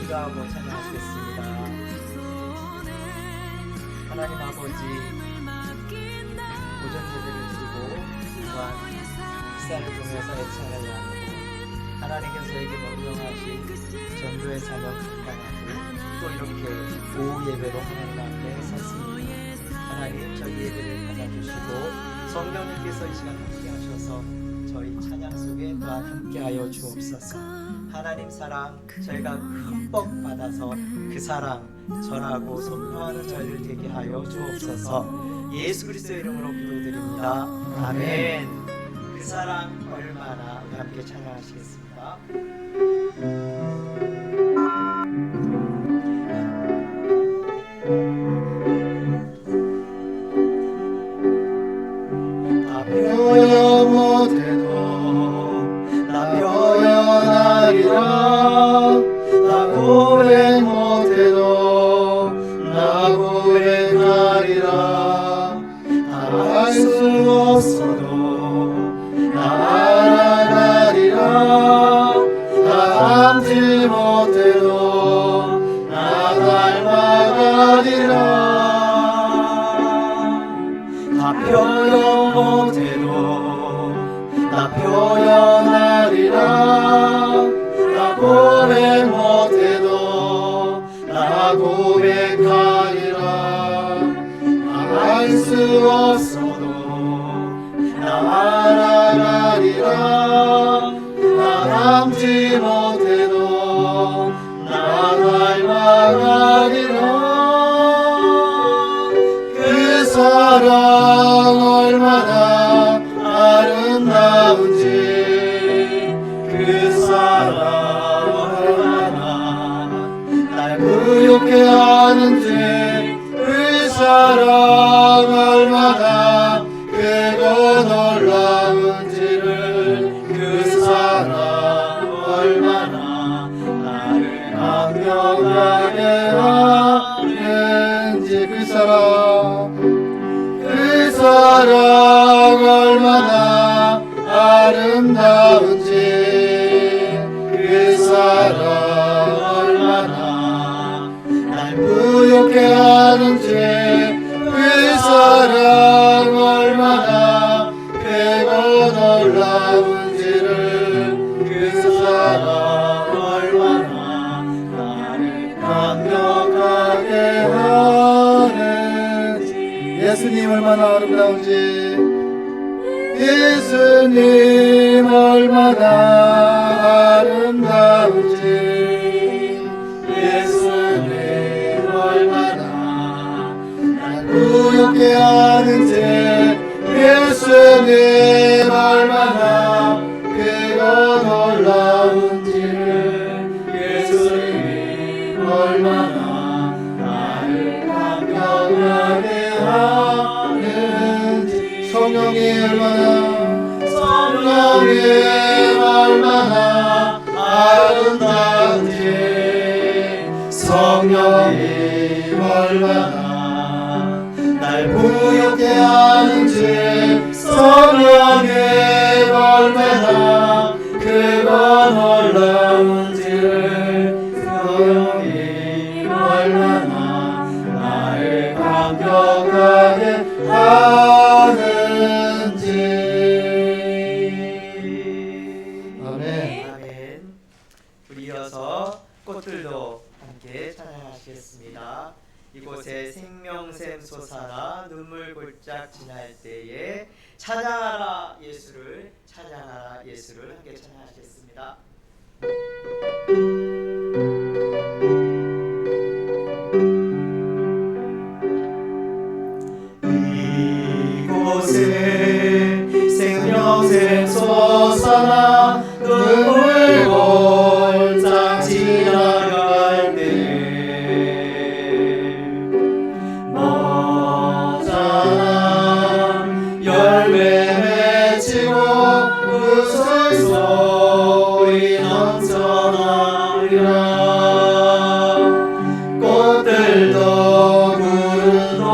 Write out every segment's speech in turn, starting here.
기도하고 찬양하시겠습니다. 하나님 아버지, 오전 예배를 드리고 또한 식사를 통해서 애찬을 나누고 하나님께서에게 명령하신 전도의 사명 감당하고 또 이렇게 오후 예배로 하나님 앞에 섰습니다. 하나님, 저희 예배를 받아주시고 성령님께서 이 시간 함께 하셔서 저희 찬양 속에 또한 함께하여 주옵소서. 하나님 사랑 저희가 흠뻑 받아서 그 사랑 전하고 선포하는 저희들 되게 하여 주옵소서. 예수 그리스도의 이름으로 기도드립니다. 아멘. 그 사랑 얼마나, 우리 함께 찬양하시겠습니다. 다 표현 못해도 나 표현하리라. 나 고백 못해도 나 고백하리라. 다 알 수 없어도 나 알아가리라. 다 닮지 못해도 나 닮아가리라. 다 표현 못해도 나 표현하리라. 나 고백 못해도 나 고백하리라. 알 수 없어도 나 알아가리라. 나 닮지 못해도 나 닮아가리라. 그 사랑 얼마나 아름다운지, 그 사랑 얼마나 날 부욕해 하는지, 그 사랑 얼마나 크고 놀라운지를, 그 사랑 얼마나 나를 감격하게 하는지, 그 사랑 얼마나 아름다운지, 그 사랑 얼마나 날 부욕해 하는지, 그 사랑 얼마나 크고 놀라운지를, 그 사랑 얼마나 나를 감격하게 하는지. 예수님 얼마나 아름다운지, 예수님 얼마나 아름다운지, 예수님 얼마나 날 부욕해 하는지, 예수님 얼마나 크고 놀라운지를, 예수님 얼마나 나를 감격하게 하는지. 성령이 얼마나 아름다운지, 성령이 얼마나 날 부욕해 하는지, 성령이 얼마나 크고 놀라운지를, 성령이 얼마나 나를 감격하게 하는지. 아멘. 아멘. 우리 이어서 꽃들도 함께 함께 찬양하시겠습니다. 이곳에 생명샘 솟아나 눈물 골짝 지날 때에 찬양하라 예수를, 찬양하라 예수를 함께 찬양하시겠습니다. 이곳에 생명샘 솟아나 눈물 골짝 지나갈 때 모자란 열매 맺히고 웃음소리 넘쳐나리라. 꽃들도 구름도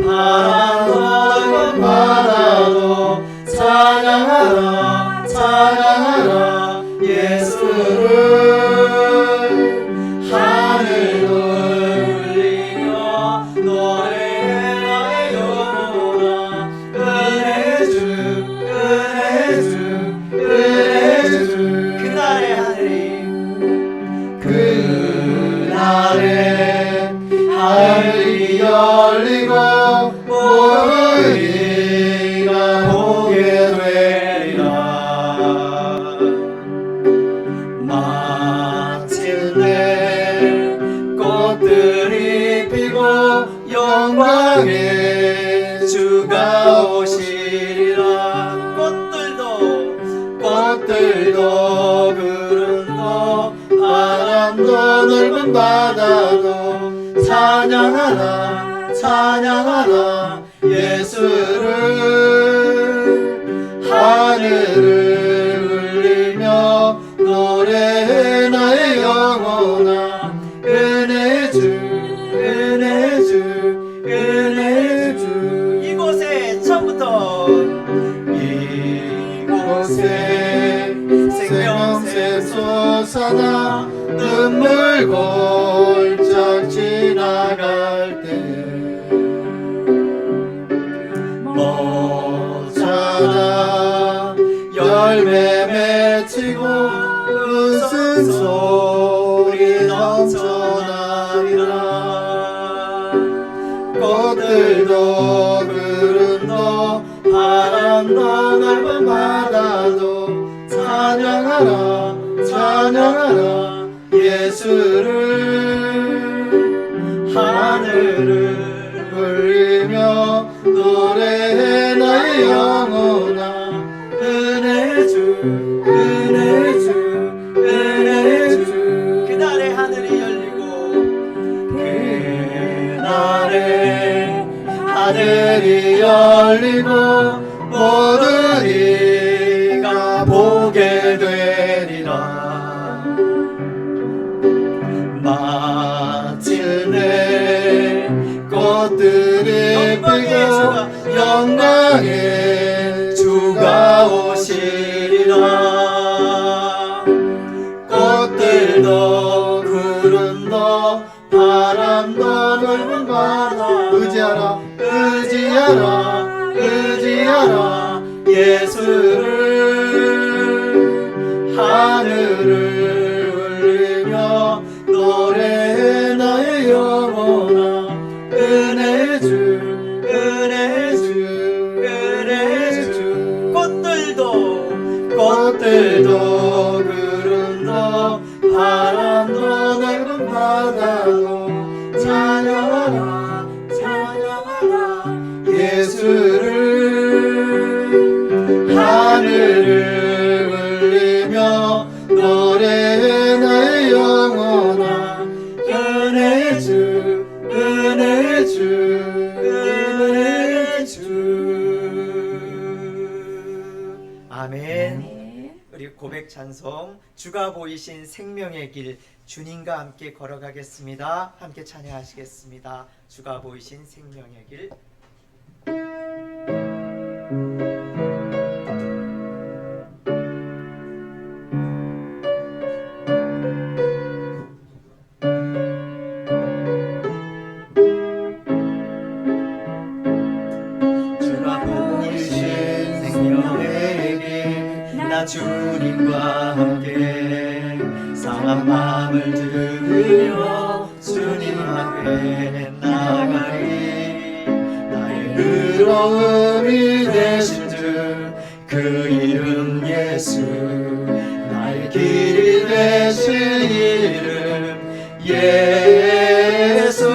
바람도 바다도 찬양하라 찬양하라 예수를. 하늘도 울리며 노래해 나의 영혼아. 은혜 주 은혜 주 은혜 주. 그날의 하늘이 그날에 하늘이 열리고 모든 이가 보게 되리라. 마침내 꽃들이 피고 영광의 주가 오시리라. 꽃들도 구름도 바람도 넓은 바다도 찬양하라 찬양하라 예수를. 하늘을 울리며 노래해 나의 영혼아. 은혜 주 은혜 주 은혜 주. 이곳에 처음부터 이곳에 생명샘 솟아나 눈물 골짝 지나갈 때 모자라 열매 맺히고 웃음소리 넘쳐나리라. 꽃들도 구름도 바람도 넓은 바다도 찬양하라 찬양하라 예수를. 하늘을 울리며 노래해 나의 영혼아. 은혜 주 은혜 주 은혜 주. 그날의 하늘이 열리고 그날의 하늘이 열리고 모든 이가 보게 되리라. 마침내 꽃들이 피고 영광의 주가 오시리라. 꽃들도 구름도 바람도 넓은 바다 의지하라 의지하라 의지하라 예수를. 하늘을 울리며 노래해 나의 영혼아. 은혜 주 은혜 주 은혜 주. 꽃들도 구름도 바람도 넓은 바다도 찬양하라 찬양하라 예수를. 하늘을 울리며 노래해 나의 영혼아. 은혜 주 은혜 주 은혜 주. 아멘. 우리 고백 찬송 주가 보이신 생명의 길 주님과 함께 걸어가겠습니다. 함께 찬양하시겠습니다. 주가 보이신 생명의 길. 주님과 함께 상한 마음을 들으며 의로움이 되신 주 그 이름 예수 나의 길이 되신 이름 예수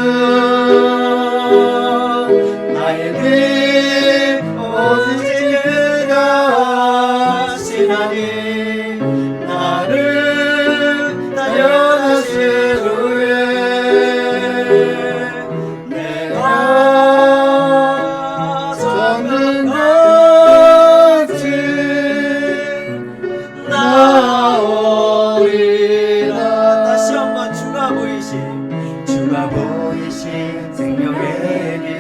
나의 길 오직 그가 하시나니 나를 단련하신 후에 내가 정든 같이 나오리라. 다시 한번 주가 보이신 생명의 길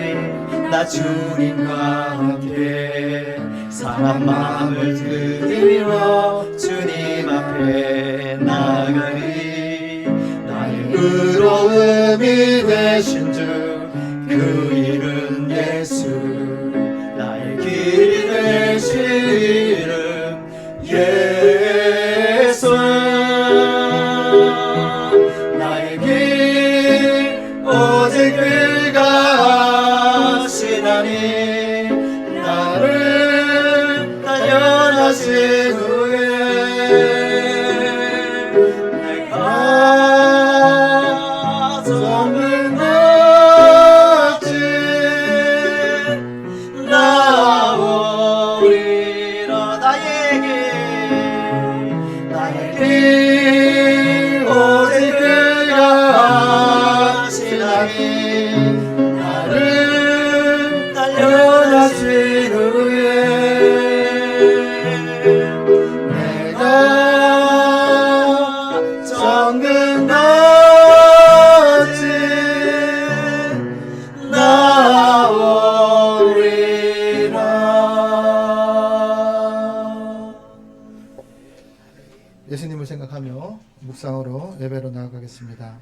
나 주님과 함께 사람 마음을 들이밀어 주님 앞에 나가리. 나의 의로움이 되신 주 그 이름 예수 나의 길이 되신 이름 예수 나의 길 오직 그가 하시나니 나를 단련하신 후에 내가 정든 같이 나오리라. 나의 길 오직 그가 하시나니 나를 단련하신 후에 내가 정든 같이 나오리라. 예수님을 생각하며 묵상으로 예배로 나아가겠습니다.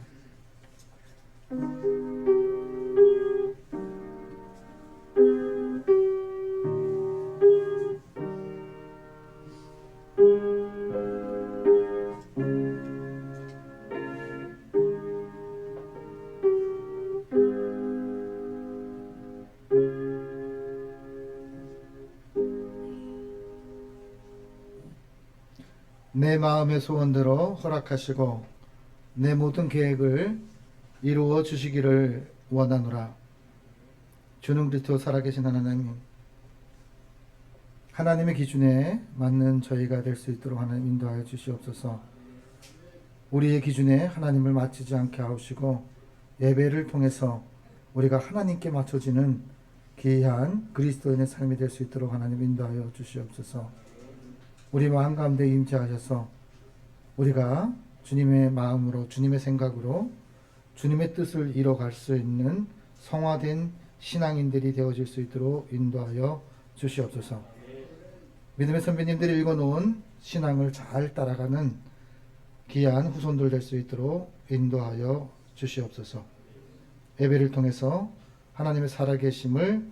내 마음의 소원대로 허락하시고 내 모든 계획을 이루어 주시기를 원하노라. 주는 그리스도 살아계신 하나님, 하나님의 기준에 맞는 저희가 될 수 있도록 하나님 인도하여 주시옵소서. 우리의 기준에 하나님을 맞추지 않게 하시고 예배를 통해서 우리가 하나님께 맞춰지는 귀한 그리스도인의 삶이 될 수 있도록 하나님 인도하여 주시옵소서. 우리 마음 가운데 임재하셔서 우리가 주님의 마음으로 주님의 생각으로 주님의 뜻을 이뤄갈 수 있는 성화된 신앙인들이 되어질 수 있도록 인도하여 주시옵소서. 믿음의 선배님들이 읽어놓은 신앙을 잘 따라가는 귀한 후손들 될 수 있도록 인도하여 주시옵소서. 예배를 통해서 하나님의 살아계심을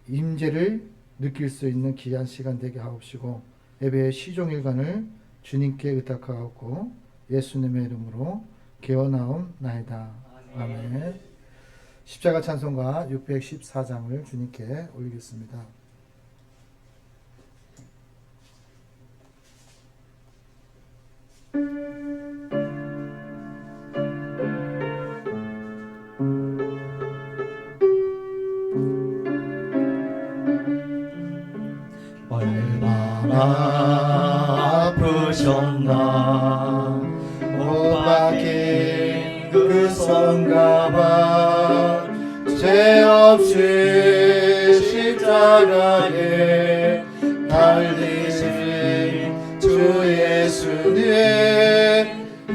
임재를 느낄 수 있는 귀한 시간 되게 하옵시고 예배의 시종일관을 주님께 의탁하옵고 예수님의 이름으로 기원하옵나이다. 아멘. 십자가 찬송가 614장을 주님께 올리겠습니다. 얼마나 아프셨나 못 박힌 그 손가락 죄 없이 십자가에 달리신 주 예수님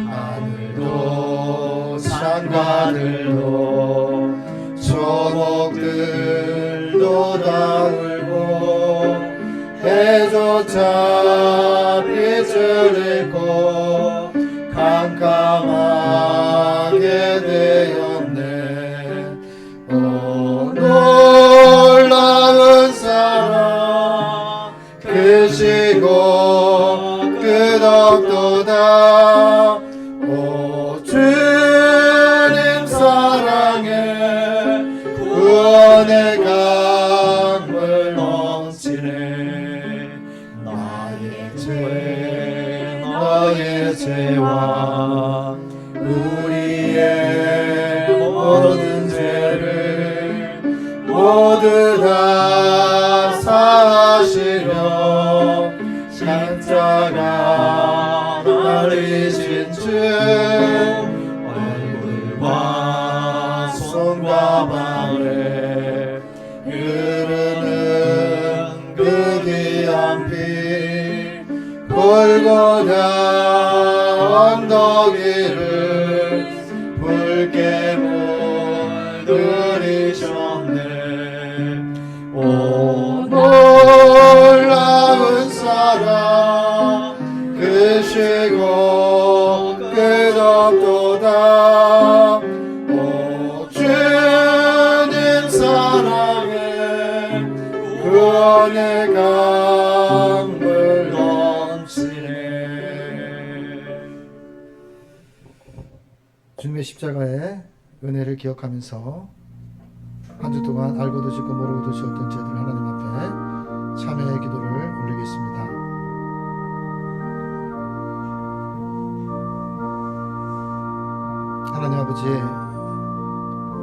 하늘도 산과들도 초목들도 다 울고 해조차 빛을 잃고 깜깜하게 되었네. 오 놀라운 사랑 크시고 끝없도다. 오 주님 사랑에 구원의 강 모두 다 사하시려 십자가 달리신 주 얼굴과 손과 발에 흐르는 그 귀한 피 골고다 언덕 위를 붉게 물들이셨네. 오 놀라운 사랑 크시고 끝없도다. 오 주님 사랑에 구원의 강물 넘치네. 주님의 십자가의 은혜를 기억하면서 한 주 동안 알고도 짓고 모르고도 지었던 죄들 하나님 앞에 참회의 기도를 올리겠습니다. 하나님 아버지,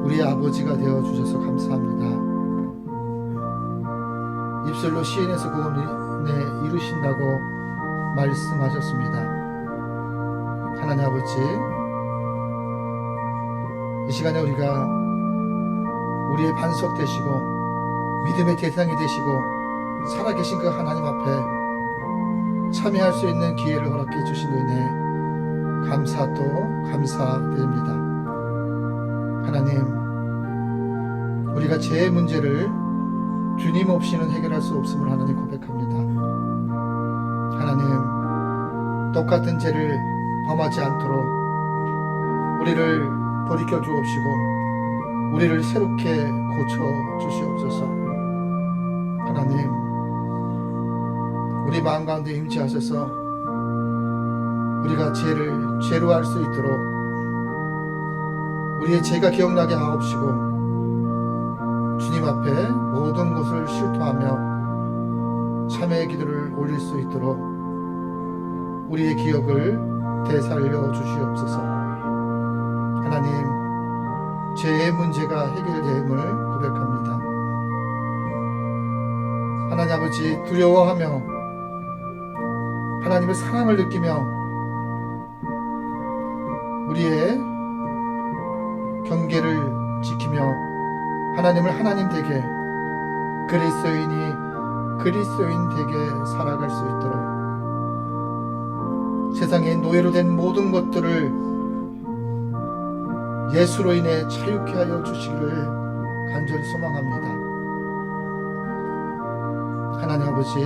우리의 아버지가 되어 주셔서 감사합니다. 입술로 시인해서 구원에 이르신다고 말씀하셨습니다. 하나님 아버지, 이 시간에 우리가 우리의 반석 되시고 믿음의 대상이 되시고 살아계신 그 하나님 앞에 참여할 수 있는 기회를 허락해 주신 은혜 감사 또 감사드립니다. 하나님, 우리가 죄의 문제를 주님 없이는 해결할 수 없음을 하나님 고백합니다. 하나님, 똑같은 죄를 범하지 않도록 우리를 돌이켜 주옵시고 우리를 새롭게 고쳐 주시옵소서. 하나님, 우리 마음 가운데 임재하셔서 우리가 죄를 죄로 할 수 있도록 우리의 죄가 기억나게 하옵시고 주님 앞에 모든 것을 실토하며 참회의 기도를 올릴 수 있도록 우리의 기억을 되살려 주시옵소서. 하나님, 죄의 문제가 해결됨을 고백합니다. 하나님 아버지, 두려워하며 하나님의 사랑을 느끼며 우리의 경계를 지키며 하나님을 하나님 되게 그리스도인이 그리스도인 되게 살아갈 수 있도록 세상의 노예로 된 모든 것들을 예수로 인해 자유케 하여 주시기를 간절히 소망합니다. 하나님 아버지,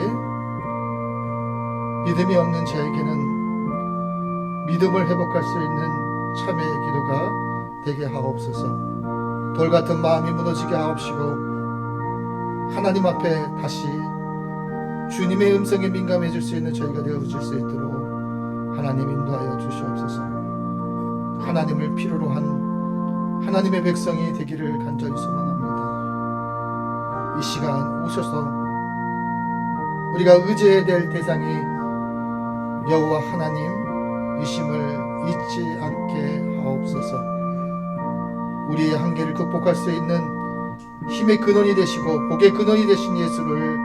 믿음이 없는 자에게는 믿음을 회복할 수 있는 참회의 기도가 되게 하옵소서. 돌같은 마음이 무너지게 하옵시고 하나님 앞에 다시 주님의 음성에 민감해질 수 있는 저희가 되어줄 수 있도록 하나님 인도하여 주시옵소서. 하나님을 필요로 한 하나님의 백성이 되기를 간절히 소망합니다. 이 시간 오셔서 우리가 의지해야 될 대상이 여호와 하나님이심을 잊지 않게 하옵소서. 우리의 한계를 극복할 수 있는 힘의 근원이 되시고 복의 근원이 되신 예수를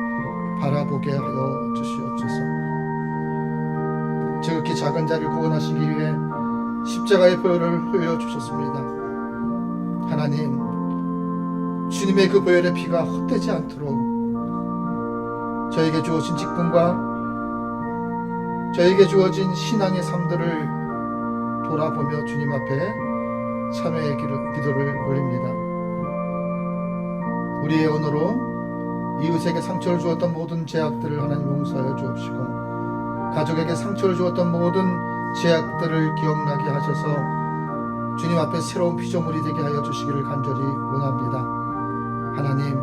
바라보게 하여 주시옵소서. 지극히 작은 자를 구원하시기 위해 십자가의 보혈을 흘려주셨습니다. 하나님, 주님의 그 보혈의 피가 헛되지 않도록 저에게 주어진 직분과 저에게 주어진 신앙의 삶들을 돌아보며 주님 앞에 참회의 기도를 올립니다. 우리의 언어로 이웃에게 상처를 주었던 모든 죄악들을 하나님 용서하여 주옵시고 가족에게 상처를 주었던 모든 죄악들을 기억나게 하셔서 주님 앞에 새로운 피조물이 되게 하여 주시기를 간절히 원합니다. 하나님,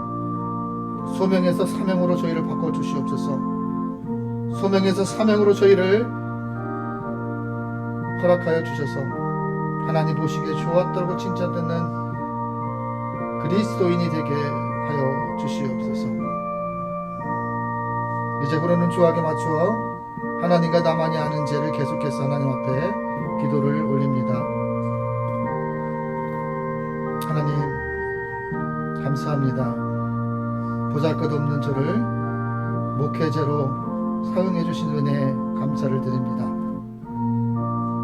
소명에서 사명으로 저희를 바꿔주시옵소서. 소명에서 사명으로 저희를 허락하여 주셔서 하나님 보시기에 좋았다고 칭찬듣는 그리스도인이 되게 하여 주시옵소서. 이제부로는 주하게 맞추어 하나님과 나만이 아는 죄를 계속해서 하나님 앞에 기도를 올립니다. 하나님, 감사합니다. 보잘것없는 저를 목회자로 사용해 주신 은혜에 감사를 드립니다.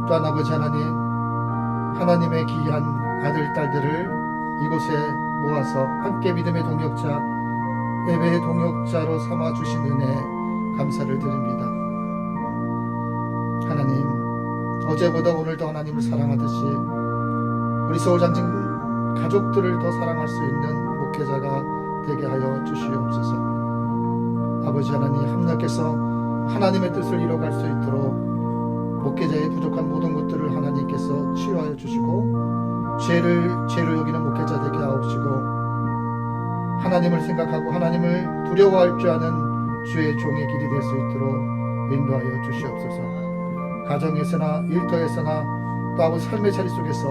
또한 아버지 하나님의 귀한 아들 딸들을 이곳에 모아서 함께 믿음의 동역자, 예배의 동역자로 삼아 주신 은혜에 감사를 드립니다. 하나님, 어제보다 오늘도 하나님을 사랑하듯이 우리 서울장진 가족들을 더 사랑할 수 있는 목회자가 되게 하여 주시옵소서. 아버지 하나님, 합력해서 하나님의 뜻을 이뤄갈 수 있도록 목회자의 부족한 모든 것들을 하나님께서 치유하여 주시고 죄를 여기는 목회자 되게 하옵시고 하나님을 생각하고 하나님을 두려워할 줄 아는 주의 종의 길이 될 수 있도록 인도하여 주시옵소서. 가정에서나 일터에서나 또 아버지 삶의 자리 속에서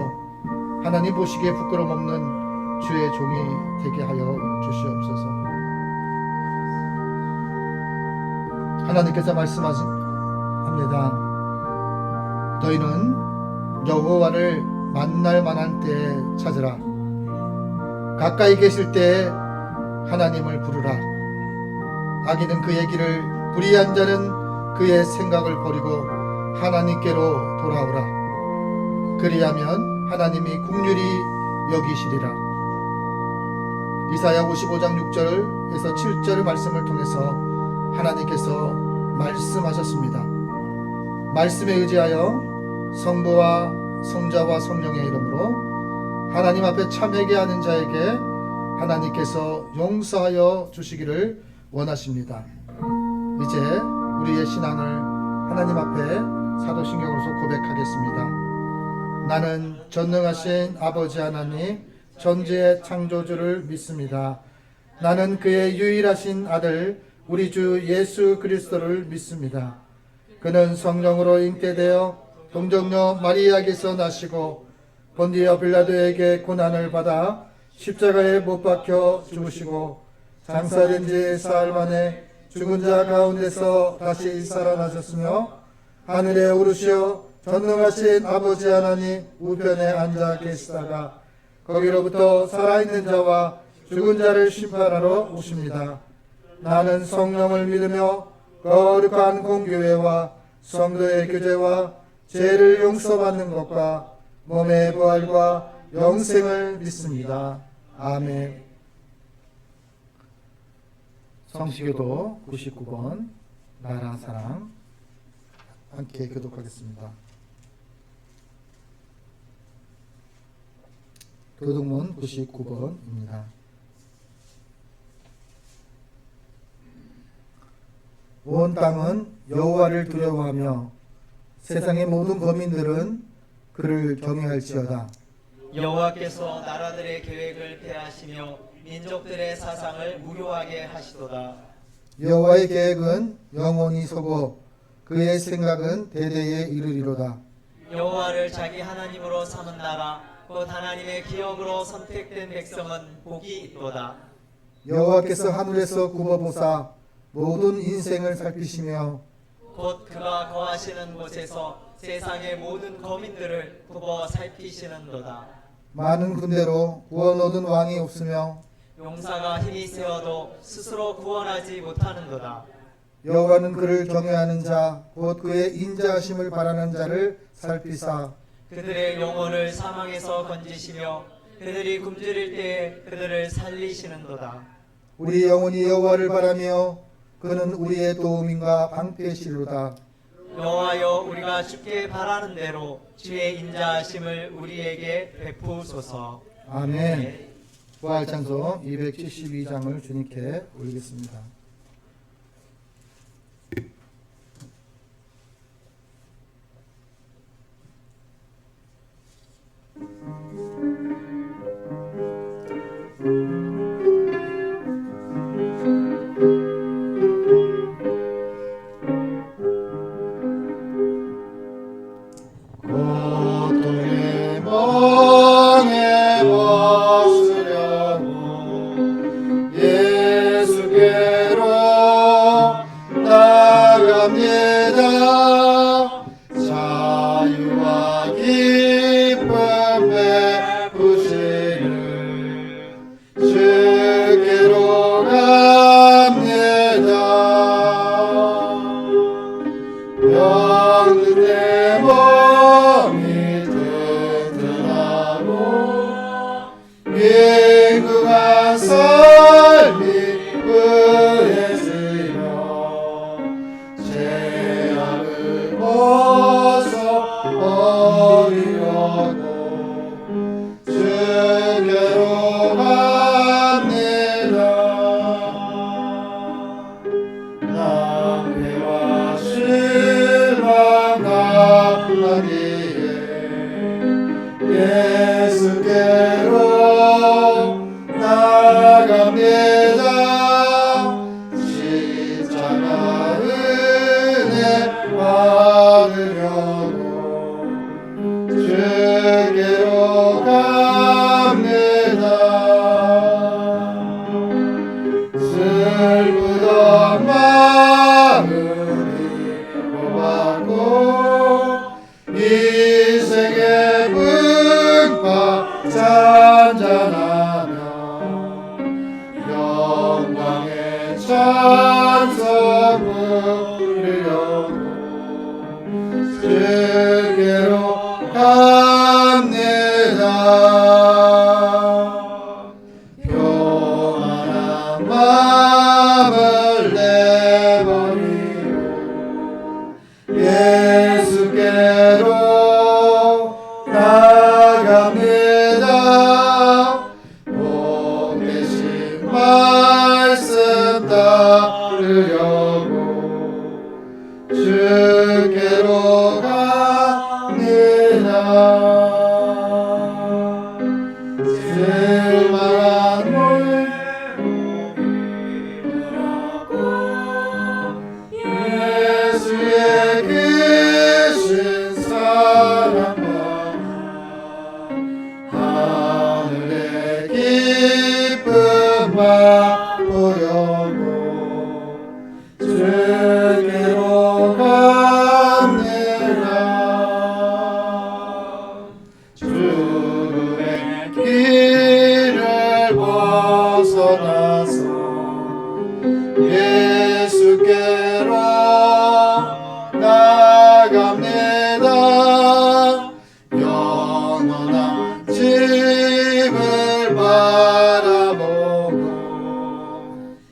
하나님 보시기에 부끄럼 없는 주의 종이 되게 하여 주시옵소서. 하나님께서 말씀하십니다. 너희는 여호와를 만날 만한 때에 찾으라. 가까이 계실 때에 하나님을 부르라. 악인은 그의 길을, 불의한 자는 그의 생각을 버리고 하나님께로 돌아오라. 그리하면 하나님이 긍휼히 여기시리라. 이사야 55장 6절에서 7절의 말씀을 통해서 하나님께서 말씀하셨습니다. 말씀에 의지하여 성부와 성자와 성령의 이름으로 하나님 앞에 참회게 하는 자에게 하나님께서 용서하여 주시기를 원하십니다. 이제 우리의 신앙을 하나님 앞에 사도신경으로서 고백하겠습니다. 나는 전능하신 아버지 하나님 전지의 창조주를 믿습니다. 나는 그의 유일하신 아들 우리 주 예수 그리스도를 믿습니다. 그는 성령으로 잉태되어 동정녀 마리아에게서 나시고 본디오 빌라도에게 고난을 받아 십자가에 못 박혀 죽으시고 장사된 지 사흘 만에 죽은 자 가운데서 다시 살아나셨으며 하늘에 오르시어 전능하신 아버지 하나님 우편에 앉아 계시다가 거기로부터 살아있는 자와 죽은 자를 심판하러 오십니다. 나는 성령을 믿으며 거룩한 공교회와 성도의 교제와 죄를 용서받는 것과 몸의 부활과 영생을 믿습니다. 아멘. 성시교도 99번 나라 사랑 함께 교독하겠습니다. 교독문 99번입니다. 온 땅은 여호와를 두려워하며 세상의 모든 거민들은 그를 경외할지어다. 여호와께서 나라들의 계획을 폐하시며 민족들의 사상을 무효하게 하시도다. 여호와의 계획은 영원히 서고 그의 생각은 대대에 이르리로다. 여호와를 자기 하나님으로 삼은 나라 곧 하나님의 기업으로 선택된 백성은 복이 있도다. 여호와께서 하늘에서 굽어보사 모든 인생을 살피시며 곧 그가 거하시는 곳에서 세상의 모든 거민들을 굽어 살피시는도다. 많은 군대로 구원 얻은 왕이 없으며 용사가 힘이 세어도 스스로 구원하지 못하는도다. 여호와는 그를 경외하는 자 곧 그의 인자하심을 바라는 자를 살피사 그들의 영혼을 사망에서 건지시며 그들이 굶주릴 때에 그들을 살리시는도다. 우리 영혼이 여호와를 바라며 그는 우리의 도움인가 방패시로다. 여호와여 우리가 주께 바라는 대로 주의 인자하심을 우리에게 베푸소서. 아멘. 부활찬송 272장을 주님께 올리겠습니다. 고통의 멍에 벗으려고 예수께로 민구가 삶이 의해지며 죄악을 벗어버리려고 주께로 갑니다. 낭패와 실망하기에 예수께로 나갑니다. 십자가 은혜 받으려고 주께로 갑니다. 슬프던 마음이 고받고 이생의 풍파 잔잔하며 영광의 찬송 부르려고 주께로 갑니다. 교만한 마음을 내버리고 예수께로 나갑니다. 복 되신 말씀 따르려고 주께로 갑니다. 쓸만한 물고 예수의 크신 사랑과 하늘의 기쁨 맛보려고 주께로 갑니다. 주의 길을 벗어나서 예수께로 나갑니다. 영원한 집을 바라보고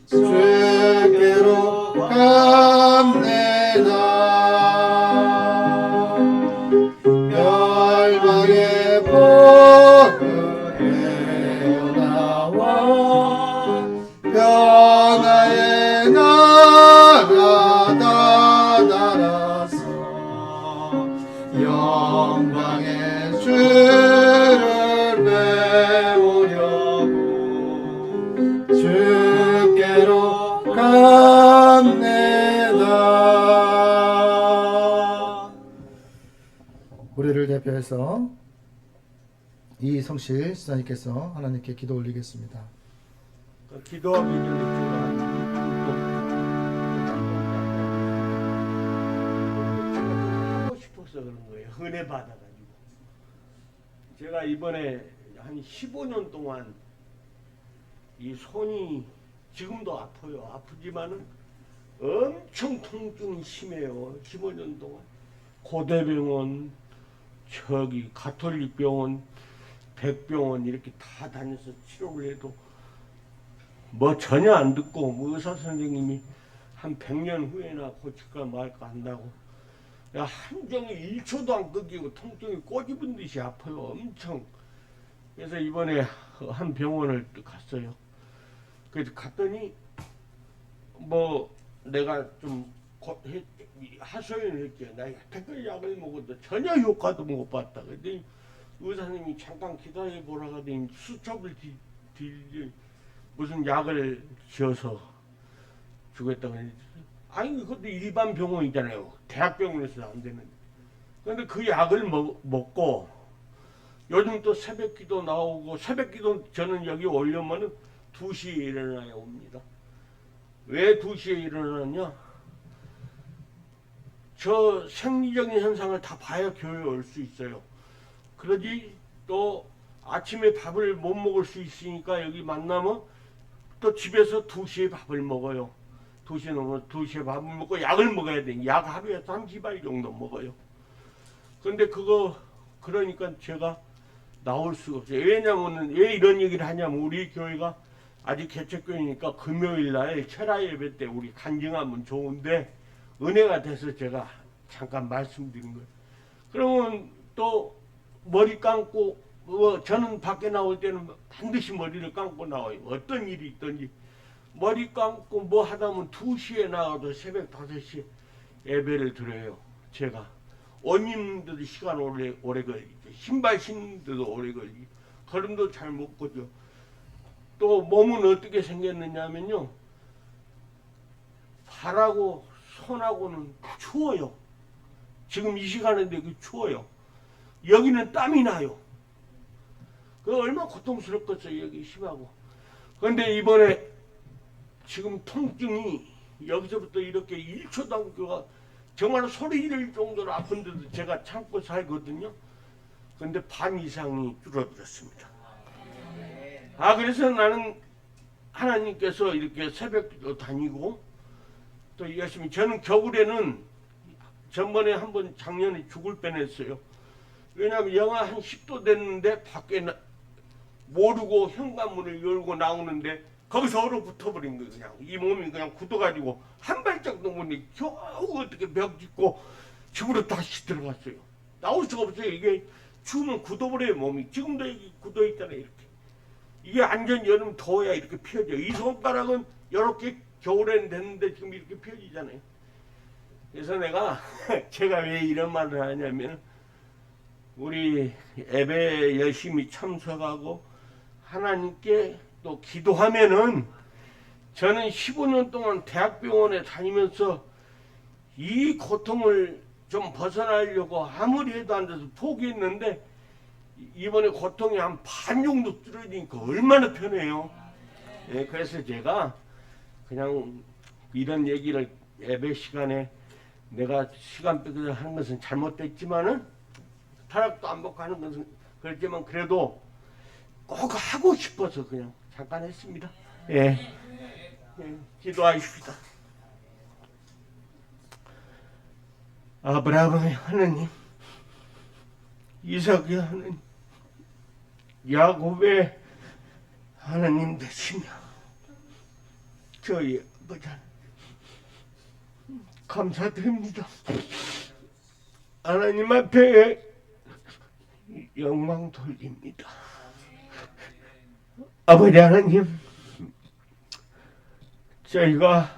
주께로 갑니다. 멸망의 복을 헤어나와 변화의 나라 다다라서 영광의 주를 배우려고 주께로 갑니다. 우리를 대표해서 이성실 시사님께서 하나님께 기도 올리겠습니다. 기도하기 전에 제가 하고 싶어서 그런 거예요. 은혜 받아가지고. 제가 이번에 한 15년 동안 이 손이 지금도 아파요. 아프지만은 엄청 통증이 심해요. 15년 동안 고대병원, 저기 가톨릭 병원, 백병원 이렇게 다 다녀서 치료를 해도 뭐 전혀 안 듣고 뭐 의사 선생님이 한 100년 후에나 고칠까 말까 한다고 야, 한종일 1초도 안 끊기고 통증이 꼬집은 듯이 아파요. 엄청. 그래서 이번에 한 병원을 갔어요. 그래서 갔더니 뭐 내가 좀 하소연을 했죠. 나 여태까지 약을 먹어도 전혀 효과도 못 봤다. 그랬더니 의사님이 잠깐 기다려 보라고 하더니 수첩을 무슨 약을 지어서 주겠다고 했는데 아니 그것도 일반 병원이잖아요. 대학병원에서 안 되는. 그런데 그 약을 먹고 요즘 또 새벽기도 나오고 새벽기도 저는 여기 오려면은 2시에 일어나야 옵니다. 왜 2시에 일어나냐? 저 생리적인 현상을 다 봐야 교회에 올 수 있어요. 그러지 또 아침에 밥을 못 먹을 수 있으니까 여기 만나면 또 집에서 2시에 밥을 먹어요. 2시 넘으면 2시에 밥을 먹고 약을 먹어야 돼. 약 하루에 30알 정도 먹어요. 근데 그러니까 제가 나올 수가 없어요. 왜냐면은 왜 이런 얘기를 하냐면 우리 교회가 아직 개척교회니까 금요일날 철야 예배 때 우리 간증하면 좋은데 은혜가 돼서 제가 잠깐 말씀드린 거예요. 그러면 또 머리 감고 저는 밖에 나올 때는 반드시 머리를 감고 나와요. 어떤 일이 있든지 머리 감고 뭐 하다면 2시에 나와도 새벽 5시에 예배를 드려요. 제가 옷 입는데도 시간 오래 걸리죠. 신발 신는데도 오래 걸리죠. 걸음도 잘 못 걷죠. 또 몸은 어떻게 생겼느냐면요, 발하고 손하고는 추워요. 지금 이 시간인데 그 추워요. 여기는 땀이 나요. 그 얼마나 고통스럽겠어요. 여기 심하고. 그런데 이번에 지금 통증이 여기서부터 이렇게 1초도 안 가 정말 소리 지를 정도로 아픈데도 제가 참고 살거든요. 그런데 반 이상이 줄어들었습니다. 그래서 나는 하나님께서 이렇게 새벽도 다니고 또 열심히, 저는 겨울에는 전번에 한번 작년에 죽을 뻔했어요. 왜냐하면 영하 한 10도 됐는데 밖에 모르고 현관문을 열고 나오는데 거기서 얼어붙어버린 거예요. 그냥 이 몸이 그냥 굳어가지고 한 발짝도 못 내. 겨우 어떻게 벽 짚고 집으로 다시 들어갔어요. 나올 수가 없어요. 이게 추우면 굳어버려요. 몸이. 지금도 여기 굳어있잖아요. 이렇게. 이게 완전 여름 더워야 이렇게 펴져요. 이 손가락은 이렇게 겨울에는 됐는데 지금 이렇게 펴지잖아요. 그래서 내가 제가 왜 이런 말을 하냐면 우리 예배에 열심히 참석하고 하나님께 또 기도하면은, 저는 15년 동안 대학병원에 다니면서 이 고통을 좀 벗어나려고 아무리 해도 안 돼서 포기했는데 이번에 고통이 한 반 정도 줄어드니까 얼마나 편해요. 예, 그래서 제가 그냥 이런 얘기를 예배 시간에 내가 시간 뺏겨 하는 것은 잘못됐지만은 타락도 안 먹고 하는 것은 그렇지만 그래도 꼭 하고 싶어서 그냥 잠깐 했습니다. 예, 기도하십시다. 아브라함의 하나님, 이삭의 하나님, 야곱의 하나님 되시며 저희 아버지 감사드립니다. 하나님 앞에 영광 돌립니다. 아버지 하나님, 저희가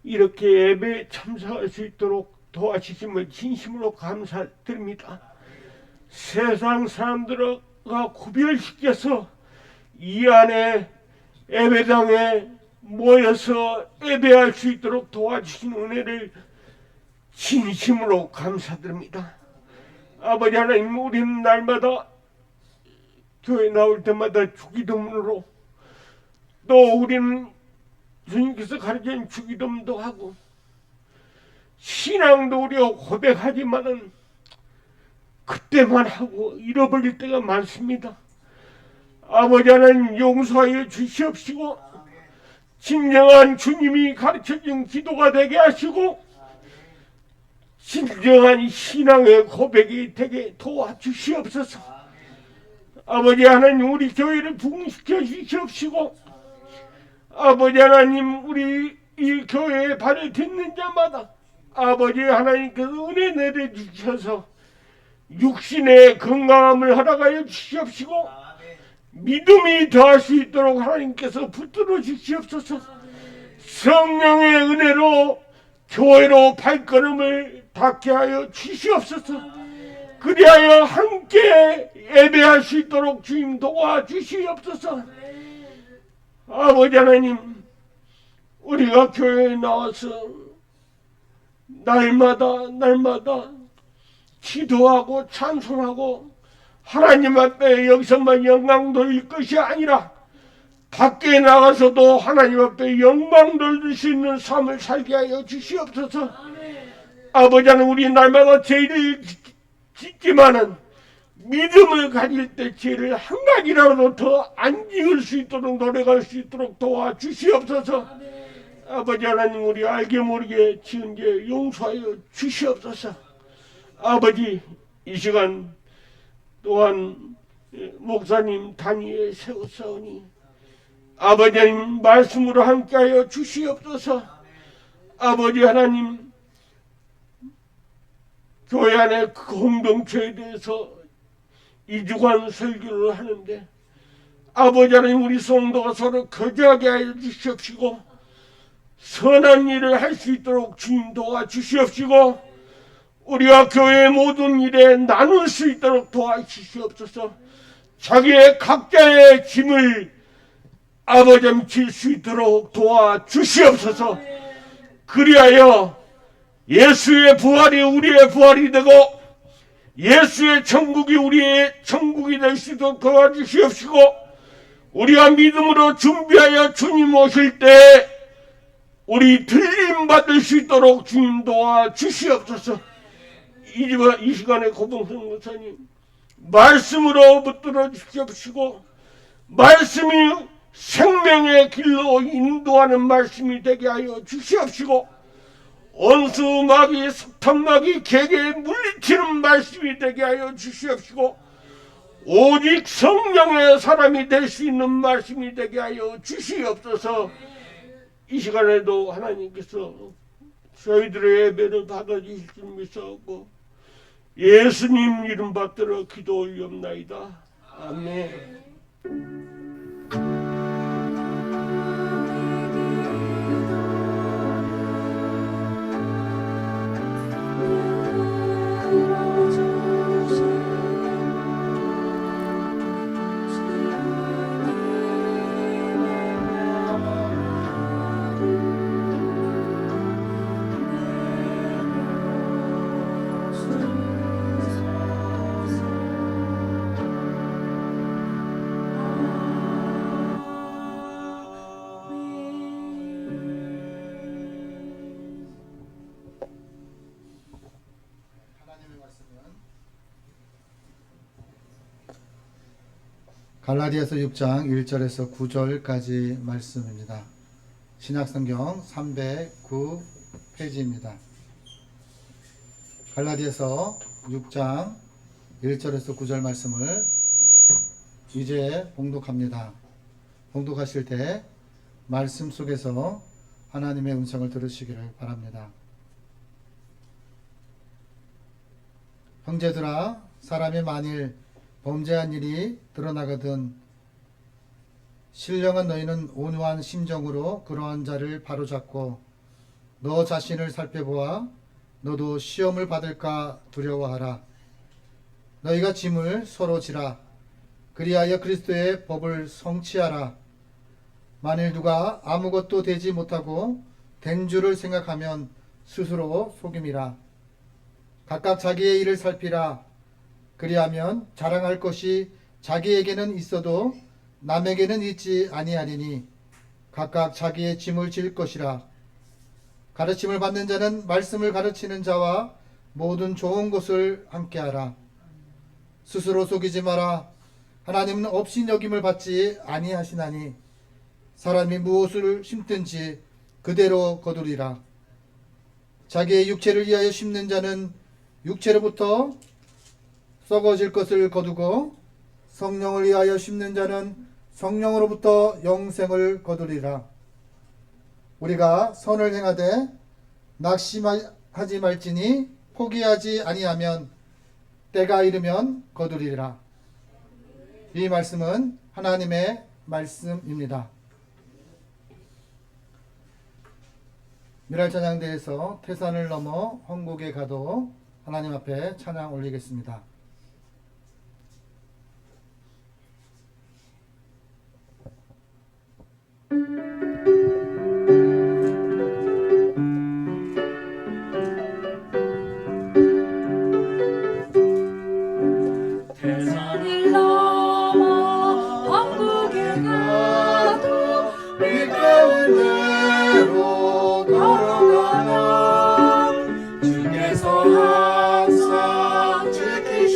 이렇게 예배에 참석할 수 있도록 도와주심을 진심으로 감사드립니다. 세상 사람들과 구별시켜서 이 안에 예배당에 모여서 예배할 수 있도록 도와주신 은혜를 진심으로 감사드립니다. 아버지 하나님, 우리는 날마다 교회 나올 때마다 주기도문으로, 또 우리는 주님께서 가르친 주기도문도 하고 신앙도 우리가 고백하지만은 그때만 하고 잃어버릴 때가 많습니다. 아버지 하나님, 용서하여 주시옵시고 진정한 주님이 가르쳐준 기도가 되게 하시고 진정한 신앙의 고백이 되게 도와주시옵소서. 아버지 하나님, 우리 교회를 부흥시켜 주시옵시고 아버지 하나님, 우리 이 교회에 발을 딛는 자마다 아버지 하나님께서 은혜 내려주셔서 육신의 건강함을 허락하여 주시옵시고 믿음이 더할 수 있도록 하나님께서 붙들어 주시옵소서. 성령의 은혜로 교회로 발걸음을 닿게 하여 주시옵소서. 그리하여 함께 예배할 수 있도록 주님 도와주시옵소서. 아버지 하나님, 우리가 교회에 나와서 날마다 기도하고 찬송하고 하나님 앞에 여기서만 영광 돌릴 것이 아니라 밖에 나가서도 하나님 앞에 영광 돌릴 수 있는 삶을 살게 하여 주시옵소서. 아버지 하나님, 우리 날마다 죄를 짓지만은 믿음을 가질 때 죄를 한 가지라도 더 안 지을 수 있도록 노력할 수 있도록 도와주시옵소서. 아버지 하나님, 우리 알게 모르게 지은 죄 용서하여 주시옵소서. 아버지, 이 시간 또한 목사님 단위에 세웠사오니 아버지 하나님 말씀으로 함께하여 주시옵소서. 아버지 하나님 교회 안에 그 공동체에 대해서 2주간 설교를 하는데 아버지 하나님 우리 성도가 서로 교제하게 하여 주시옵시고 선한 일을 할 수 있도록 주님 도와주시옵시고 우리와 교회의 모든 일에 나눌 수 있도록 도와주시옵소서. 자기의 각자의 짐을 아버지 하나님 질 수 있도록 도와주시옵소서. 그리하여 예수의 부활이 우리의 부활이 되고 예수의 천국이 우리의 천국이 될 수 있도록 도와주시옵시고 우리가 믿음으로 준비하여 주님 오실 때 우리 들림 받을 수 있도록 주님 도와주시옵소서. 이 시간에 고봉선 목사님 말씀으로 붙들어 주시옵시고 말씀이 생명의 길로 인도하는 말씀이 되게 하여 주시옵시고 원수 마귀 석탄 마귀 개개에 물리치는 말씀이 되게 하여 주시옵시고 오직 성령의 사람이 될 수 있는 말씀이 되게 하여 주시옵소서. 이 시간에도 하나님께서 저희들의 예배를 받아주실 줄 믿사오고 예수님 이름 받들어 기도 올리옵나이다. 아멘. 갈라디아서 6장 1절에서 9절까지 말씀입니다. 신약성경 309 페이지입니다. 갈라디아서 6장 1절에서 9절 말씀을 이제 봉독합니다. 봉독하실 때 말씀 속에서 하나님의 음성을 들으시기를 바랍니다. 형제들아, 사람이 만일 범죄한 일이 드러나거든 신령한 너희는 온유한 심정으로 그러한 자를 바로잡고 너 자신을 살펴보아 너도 시험을 받을까 두려워하라. 너희가 짐을 서로 지라. 그리하여 그리스도의 법을 성취하라. 만일 누가 아무것도 되지 못하고 된 줄을 생각하면 스스로 속임이라. 각각 자기의 일을 살피라. 그리하면 자랑할 것이 자기에게는 있어도 남에게는 있지 아니하리니 각각 자기의 짐을 질 것이라. 가르침을 받는 자는 말씀을 가르치는 자와 모든 좋은 것을 함께하라. 스스로 속이지 마라. 하나님은 업신여김을 받지 아니하시나니 사람이 무엇을 심든지 그대로 거두리라. 자기의 육체를 위하여 심는 자는 육체로부터 썩어질 것을 거두고 성령을 위하여 심는 자는 성령으로부터 영생을 거두리라. 우리가 선을 행하되 낙심하지 말지니 포기하지 아니하면 때가 이르면 거두리라. 이 말씀은 하나님의 말씀입니다. 미랄찬양대에서 태산을 넘어 헌곡에 가도 하나님 앞에 찬양 올리겠습니다. 태산을 넘어 황국에 가도 믿가운 대로 걸어가면 주께서 항상 지키시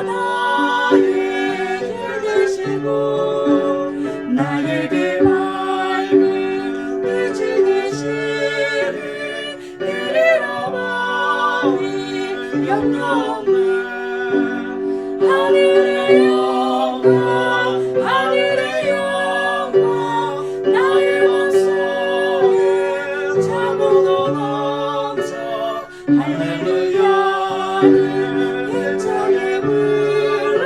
나의 길 되시고 나에게 밝은 빛이 되시니 이리로 머리 영영을 하늘의 영광 하늘의 영광 나의 맘속에 차고도 넘쳐 할렐루야를 힘차게 불러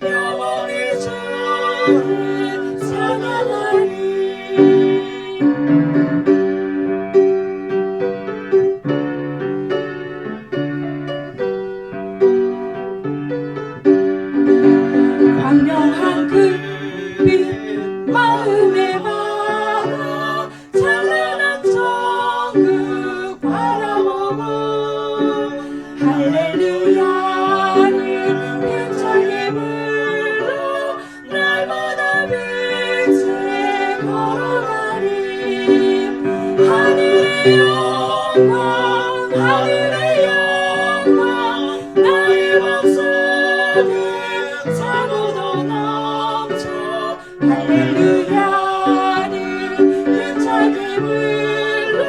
영원히 주를 찬양하리. 광명한 그빛 마음에 받아 찬란한 천국 바라보고 할렐루야를 힘차게 불러 날마다 빛에 걸어가리. 하늘의 영광 하늘의 영광 나의 맘속에 차고도 넘쳐 할렐루야를 힘차게 불러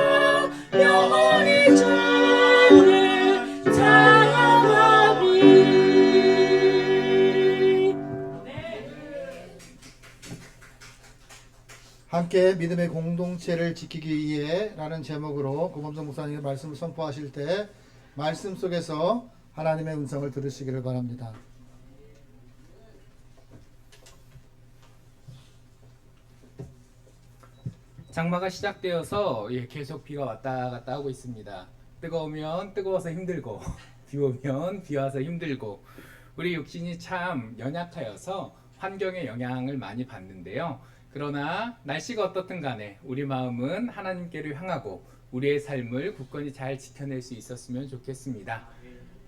영원히 주를 찬양하리. 함께 믿음의 공동체를 지키기 위해 라는 제목으로 고범성 목사님의 말씀을 선포하실 때 말씀 속에서 하나님의 음성을 들으시기를 바랍니다. 장마가 시작되어서 계속 비가 왔다 갔다 하고 있습니다. 뜨거우면 뜨거워서 힘들고 비 오면 비 와서 힘들고 우리 육신이 참 연약하여서 환경의 영향을 많이 받는데요. 그러나 날씨가 어떻든 간에 우리 마음은 하나님께로 향하고 우리의 삶을 굳건히 잘 지켜낼 수 있었으면 좋겠습니다.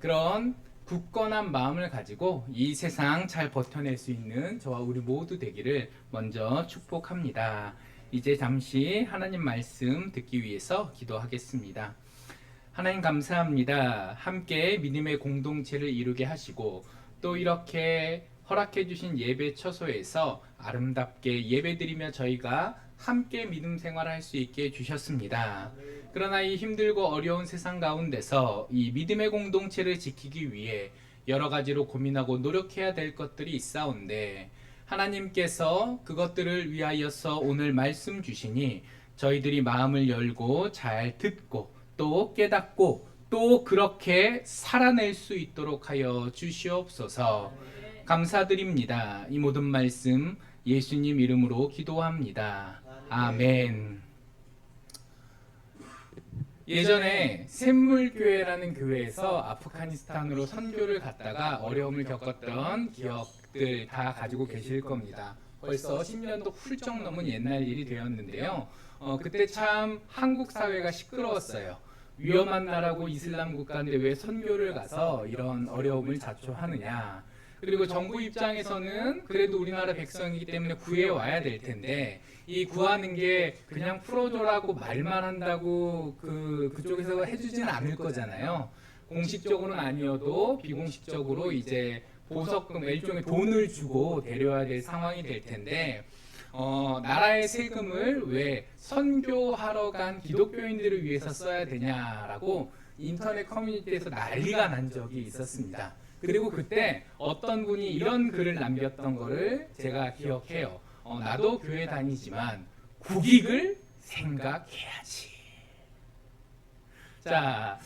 그런 굳건한 마음을 가지고 이 세상 잘 버텨낼 수 있는 저와 우리 모두 되기를 먼저 축복합니다. 이제 잠시 하나님 말씀 듣기 위해서 기도하겠습니다. 하나님 감사합니다. 함께 믿음의 공동체를 이루게 하시고 또 이렇게 허락해 주신 예배 처소에서 아름답게 예배드리며 저희가 함께 믿음 생활할 수 있게 해주셨습니다. 그러나 이 힘들고 어려운 세상 가운데서 이 믿음의 공동체를 지키기 위해 여러 가지로 고민하고 노력해야 될 것들이 있사온데 하나님께서 그것들을 위하여서 오늘 말씀 주시니 저희들이 마음을 열고 잘 듣고 또 깨닫고 또 그렇게 살아낼 수 있도록 하여 주시옵소서. 감사드립니다. 이 모든 말씀 예수님 이름으로 기도합니다. 아멘. 예전에 샘물교회라는 교회에서 아프가니스탄으로 선교를 갔다가 어려움을 겪었던 기억들 다 가지고 계실 겁니다. 벌써 10년도 훌쩍 넘은 옛날 일이 되었는데요. 그때 참 한국 사회가 시끄러웠어요. 위험한 나라고 이슬람 국가인데 왜 선교를 가서 이런 어려움을 자초하느냐. 그리고 정부 입장에서는 그래도 우리나라 백성이기 때문에 구해 와야 될 텐데 이 구하는 게 그냥 풀어줘라고 말만 한다고 그쪽에서 해주지는 않을 거잖아요. 공식적으로는 아니어도 비공식적으로 이제 보석금 일종의 돈을 주고 데려와야 될 상황이 될 텐데 나라의 세금을 왜 선교하러 간 기독교인들을 위해서 써야 되냐라고 인터넷 커뮤니티에서 난리가 난 적이 있었습니다. 그리고 그때 어떤 분이 이런 글을 남겼던 거를 제가 기억해요. 나도 교회 다니지만 국익을 생각해야지. 자,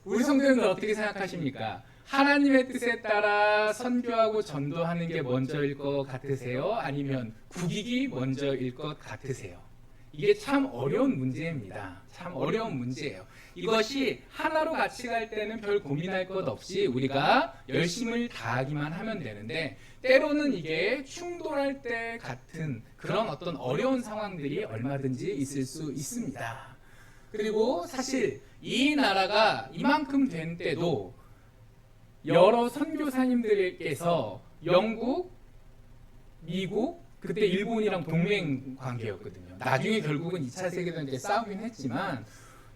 우리 성도님들 어떻게 생각하십니까? 하나님의 뜻에 따라 선교하고 전도하는 게 먼저일 것 같으세요? 아니면 국익이 먼저일 것 같으세요? 이게 참 어려운 문제입니다. 참 어려운 문제예요. 이것이 하나로 같이 갈 때는 별 고민할 것 없이 우리가 열심을 다하기만 하면 되는데 때로는 이게 충돌할 때 같은 그런 어떤 어려운 상황들이 얼마든지 있을 수 있습니다. 그리고 사실 이 나라가 이만큼 된 때도 여러 선교사님들께서 영국, 미국, 그때 일본이랑 동맹 관계였거든요. 나중에 결국은 2차 세계대전 때 싸우긴 했지만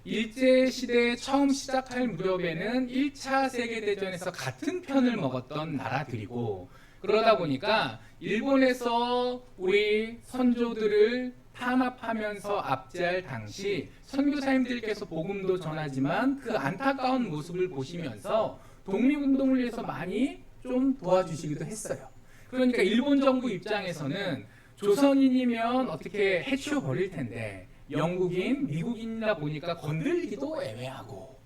일제시대 처음 시작할 무렵에는 1차 세계대전에서 같은 편을 먹었던 나라들이고, 그러다 보니까 일본에서 우리 선조들을 탄압하면서 압제할 당시 선교사님들께서 복음도 전하지만 그 안타까운 모습을 보시면서 독립운동을 위해서 많이 좀 도와주시기도 했어요. 그러니까 일본 정부 입장에서는 조선인이면 어떻게 해치워 버릴 텐데 영국인, 미국인이다 보니까 건들기도 애매하고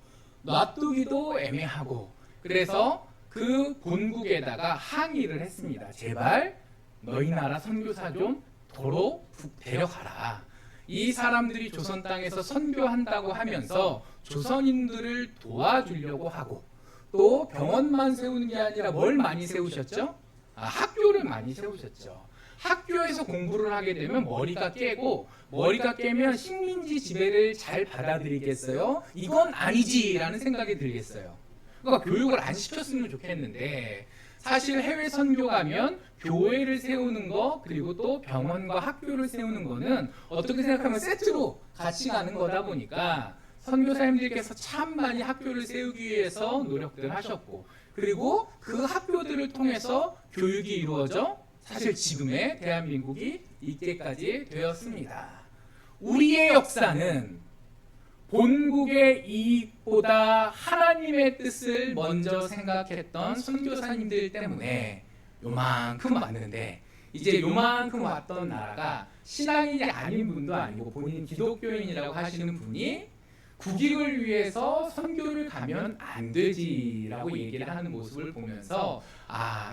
놔두기도 애매하고, 그래서 그 본국에다가 항의를 했습니다. 제발 너희 나라 선교사 좀 도로 데려가라. 이 사람들이 조선 땅에서 선교한다고 하면서 조선인들을 도와주려고 하고, 또 병원만 세우는 게 아니라 뭘 많이 세우셨죠? 학교를 많이 세우셨죠. 학교에서 공부를 하게 되면 머리가 깨고, 머리가 깨면 식민지 지배를 잘 받아들이겠어요? 이건 아니지라는 생각이 들겠어요. 그러니까 교육을 안 시켰으면 좋겠는데, 사실 해외 선교 가면 교회를 세우는 거, 그리고 또 병원과 학교를 세우는 거는 어떻게 생각하면 세트로 같이 가는 거다 보니까 선교사님들께서 참 많이 학교를 세우기 위해서 노력들 하셨고, 그리고 그 학교들을 통해서 교육이 이루어져 사실 지금의 대한민국이 있게까지 되었습니다. 우리의 역사는 본국의 이익보다 하나님의 뜻을 먼저 생각했던 선교사님들 때문에 요만큼 왔는데, 이제 요만큼 왔던 나라가 신앙인이 아닌 분도 아니고 본인 기독교인이라고 하시는 분이 국익을 위해서 선교를 가면 안 되지라고 얘기를 하는 모습을 보면서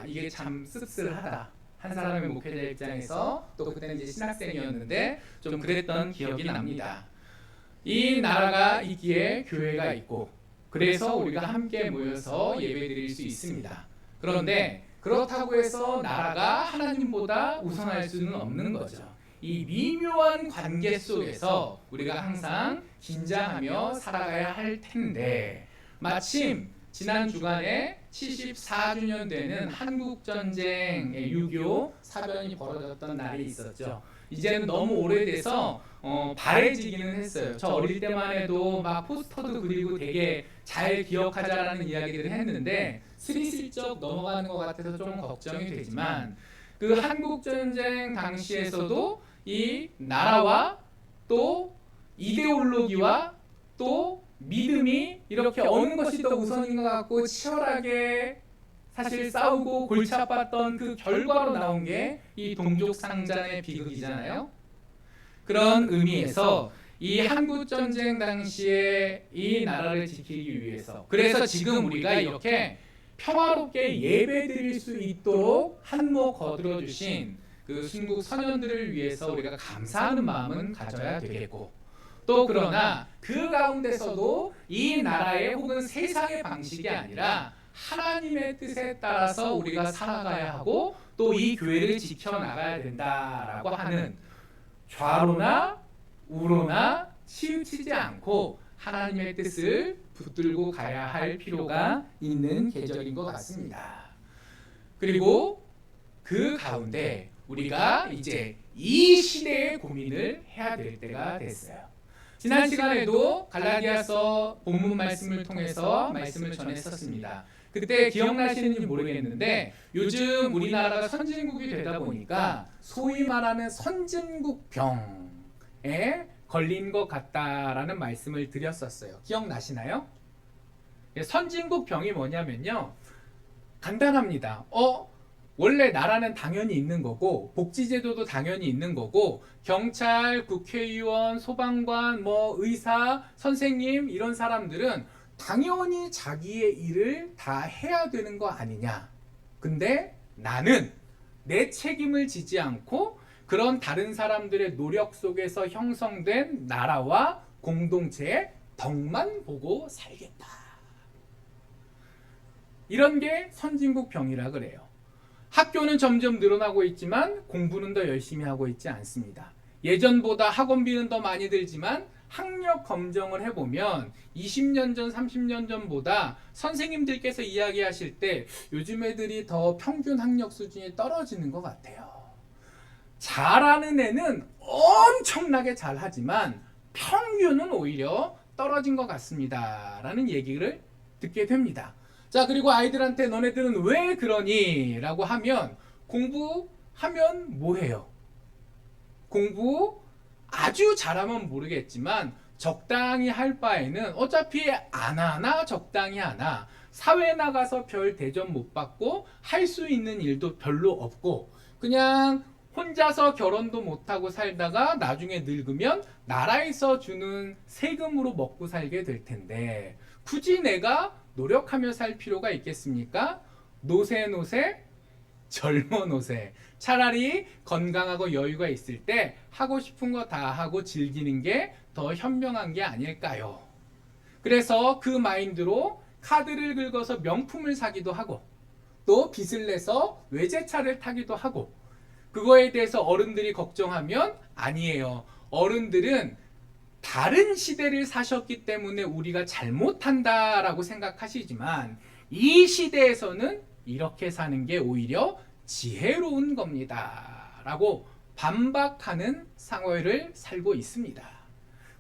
이게 참 씁쓸하다. 한 사람의 목회자 입장에서, 또 그때는 이제 신학생이었는데 좀 그랬던 기억이 납니다. 이 나라가 있기에 교회가 있고, 그래서 우리가 함께 모여서 예배드릴 수 있습니다. 그런데 그렇다고 해서 나라가 하나님보다 우선할 수는 없는 거죠. 이 미묘한 관계 속에서 우리가 항상 긴장하며 살아가야 할 텐데, 마침 지난 주간에 74주년 되는 한국전쟁의 6.25 사변이 벌어졌던 날이 있었죠. 이제는 너무 오래돼서 바래지기는 했어요. 저 어릴 때만 해도 막 포스터도 그리고 되게 잘 기억하자라는 이야기들을 했는데 스리슬쩍 넘어가는 것 같아서 좀 걱정이 되지만, 그 한국전쟁 당시에서도 이 나라와 또 이데올로기와 또 믿음이 이렇게 어느 것이 더 우선인 것 같고 치열하게 사실 싸우고 골치 아팠던 그 결과로 나온 게 이 동족상잔의 비극이잖아요. 그런 의미에서 이 한국전쟁 당시에 이 나라를 지키기 위해서, 그래서 지금 우리가 이렇게 평화롭게 예배드릴 수 있도록 한몫 거들어 주신 그 순국 선현들을 위해서 우리가 감사하는 마음은 가져야 되겠고, 또 그러나 그 가운데서도 이 나라의 혹은 세상의 방식이 아니라 하나님의 뜻에 따라서 우리가 살아가야 하고, 또 이 교회를 지켜나가야 된다라고 하는, 좌로나 우로나 치우치지 않고 하나님의 뜻을 붙들고 가야 할 필요가 있는 계절인 것 같습니다. 그리고 그 가운데 우리가 이제 이 시대의 고민을 해야 될 때가 됐어요. 지난 시간에도 갈라디아서 본문 말씀을 통해서 말씀을 전했었습니다. 그때 기억나시는지 모르겠는데, 요즘 우리나라가 선진국이 되다 보니까 소위 말하는 선진국병에 걸린 것 같다라는 말씀을 드렸었어요. 기억나시나요? 선진국병이 뭐냐면요, 간단합니다. 원래 나라는 당연히 있는 거고, 복지제도도 당연히 있는 거고, 경찰, 국회의원, 소방관, 의사, 선생님 이런 사람들은 당연히 자기의 일을 다 해야 되는 거 아니냐. 근데 나는 내 책임을 지지 않고 그런 다른 사람들의 노력 속에서 형성된 나라와 공동체의 덕만 보고 살겠다. 이런 게 선진국병이라 그래요. 학교는 점점 늘어나고 있지만 공부는 더 열심히 하고 있지 않습니다. 예전보다 학원비는 더 많이 들지만 학력 검정을 해보면 20년 전, 30년 전보다 선생님들께서 이야기하실 때 요즘 애들이 더 평균 학력 수준이 떨어지는 것 같아요. 잘하는 애는 엄청나게 잘하지만 평균은 오히려 떨어진 것 같습니다. 라는 얘기를 듣게 됩니다. 자, 그리고 아이들한테 너네들은 왜 그러니? 라고 하면 공부하면 뭐해요? 공부 아주 잘하면 모르겠지만 적당히 할 바에는 어차피 안 하나 적당히 하나 사회 나가서 별 대접 못 받고 할 수 있는 일도 별로 없고 그냥 혼자서 결혼도 못하고 살다가 나중에 늙으면 나라에서 주는 세금으로 먹고 살게 될 텐데 굳이 내가 노력하며 살 필요가 있겠습니까? 노세 젊어 노세. 차라리 건강하고 여유가 있을 때 하고 싶은 거 다 하고 즐기는 게 더 현명한 게 아닐까요? 그래서 그 마인드로 카드를 긁어서 명품을 사기도 하고 또 빚을 내서 외제차를 타기도 하고 그거에 대해서 어른들이 걱정하면 아니에요. 어른들은 다른 시대를 사셨기 때문에 우리가 잘못한다라고 생각하시지만 이 시대에서는 이렇게 사는 게 오히려 지혜로운 겁니다. 라고 반박하는 상황을 살고 있습니다.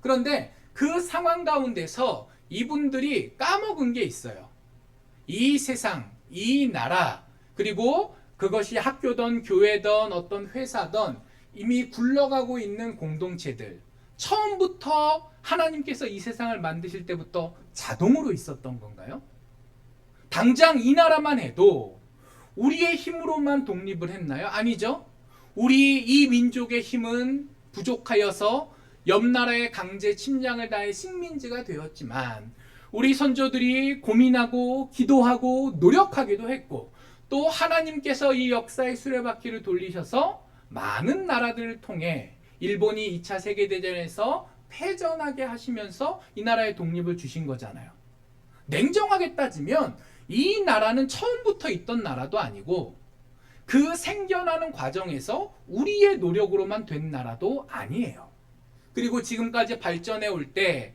그런데 그 상황 가운데서 이분들이 까먹은 게 있어요. 이 세상, 이 나라, 그리고 그것이 학교든 교회든 어떤 회사든 이미 굴러가고 있는 공동체들. 처음부터 하나님께서 이 세상을 만드실 때부터 자동으로 있었던 건가요? 당장 이 나라만 해도 우리의 힘으로만 독립을 했나요? 아니죠. 우리 이 민족의 힘은 부족하여서 옆 나라의 강제 침략을 당해 식민지가 되었지만 우리 선조들이 고민하고 기도하고 노력하기도 했고 또 하나님께서 이 역사의 수레바퀴를 돌리셔서 많은 나라들을 통해 일본이 2차 세계대전에서 패전하게 하시면서 이 나라의 독립을 주신 거잖아요. 냉정하게 따지면 이 나라는 처음부터 있던 나라도 아니고 그 생겨나는 과정에서 우리의 노력으로만 된 나라도 아니에요. 그리고 지금까지 발전해 올 때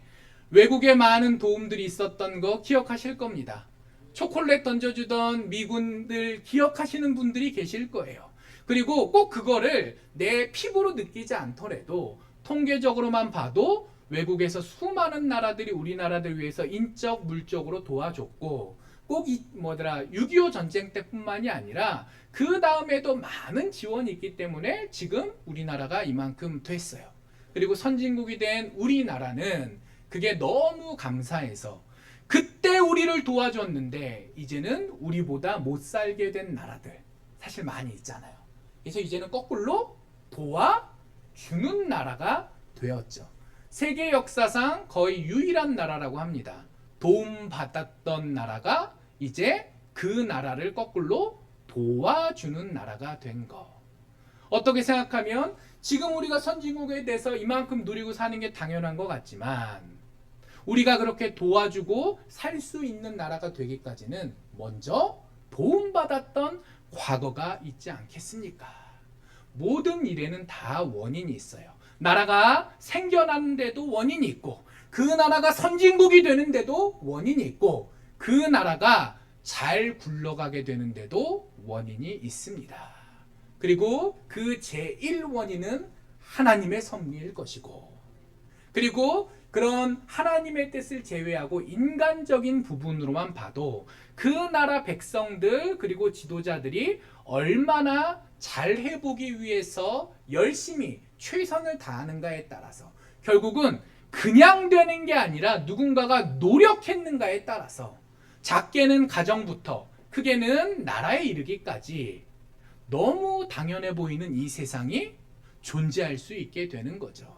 외국에 많은 도움들이 있었던 거 기억하실 겁니다. 초콜릿 던져주던 미군들 기억하시는 분들이 계실 거예요. 그리고 꼭 그거를 내 피부로 느끼지 않더라도 통계적으로만 봐도 외국에서 수많은 나라들이 우리나라들 위해서 인적, 물적으로 도와줬고 꼭 6.25 전쟁 때뿐만이 아니라 그 다음에도 많은 지원이 있기 때문에 지금 우리나라가 이만큼 됐어요. 그리고 선진국이 된 우리나라는 그게 너무 감사해서 그때 우리를 도와줬는데 이제는 우리보다 못 살게 된 나라들 사실 많이 있잖아요. 그래서 이제는 거꾸로 도와주는 나라가 되었죠. 세계 역사상 거의 유일한 나라라고 합니다. 도움받았던 나라가 이제 그 나라를 거꾸로 도와주는 나라가 된 거. 어떻게 생각하면 지금 우리가 선진국에 대해서 이만큼 누리고 사는 게 당연한 것 같지만 우리가 그렇게 도와주고 살 수 있는 나라가 되기까지는 먼저 도움받았던 과거가 있지 않겠습니까? 모든 일에는 다 원인이 있어요. 나라가 생겨났는데도 원인이 있고 그 나라가 선진국이 되는데도 원인이 있고 그 나라가 잘 굴러가게 되는데도 원인이 있습니다. 그리고 그 제1원인은 하나님의 섭리일 것이고 그리고 그런 하나님의 뜻을 제외하고 인간적인 부분으로만 봐도 그 나라 백성들 그리고 지도자들이 얼마나 잘 해보기 위해서 열심히 최선을 다하는가에 따라서 결국은 그냥 되는 게 아니라 누군가가 노력했는가에 따라서 작게는 가정부터 크게는 나라에 이르기까지 너무 당연해 보이는 이 세상이 존재할 수 있게 되는 거죠.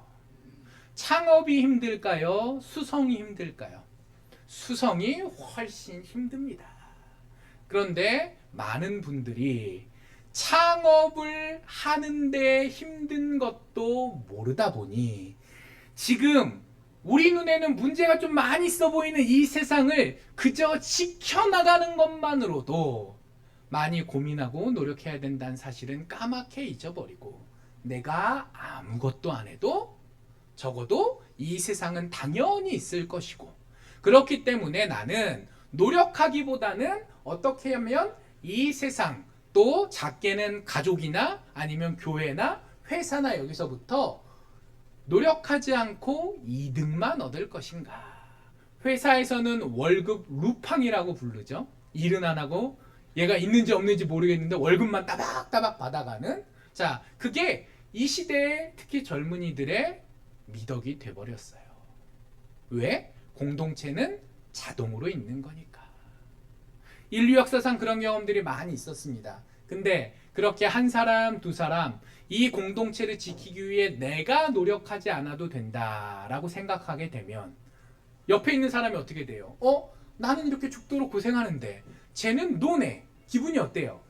창업이 힘들까요? 수성이 힘들까요? 수성이 훨씬 힘듭니다. 그런데 많은 분들이 창업을 하는데 힘든 것도 모르다 보니 지금 우리 눈에는 문제가 좀 많이 있어 보이는 이 세상을 그저 지켜나가는 것만으로도 많이 고민하고 노력해야 된다는 사실은 까맣게 잊어버리고 내가 아무것도 안 해도 적어도 이 세상은 당연히 있을 것이고 그렇기 때문에 나는 노력하기보다는 어떻게 하면 이 세상 또 작게는 가족이나 아니면 교회나 회사나 여기서부터 노력하지 않고 이득만 얻을 것인가 회사에서는 월급 루팡이라고 부르죠. 일은 안 하고 얘가 있는지 없는지 모르겠는데 월급만 따박따박 받아가는. 자, 그게 이 시대의 특히 젊은이들의 미덕이 돼버렸어요. 왜? 공동체는 자동으로 있는 거니까. 인류 역사상 그런 경험들이 많이 있었습니다. 근데 그렇게 한 사람, 두 사람 이 공동체를 지키기 위해 내가 노력하지 않아도 된다라고 생각하게 되면 옆에 있는 사람이 어떻게 돼요? 나는 이렇게 죽도록 고생하는데 쟤는 노네. 기분이 어때요?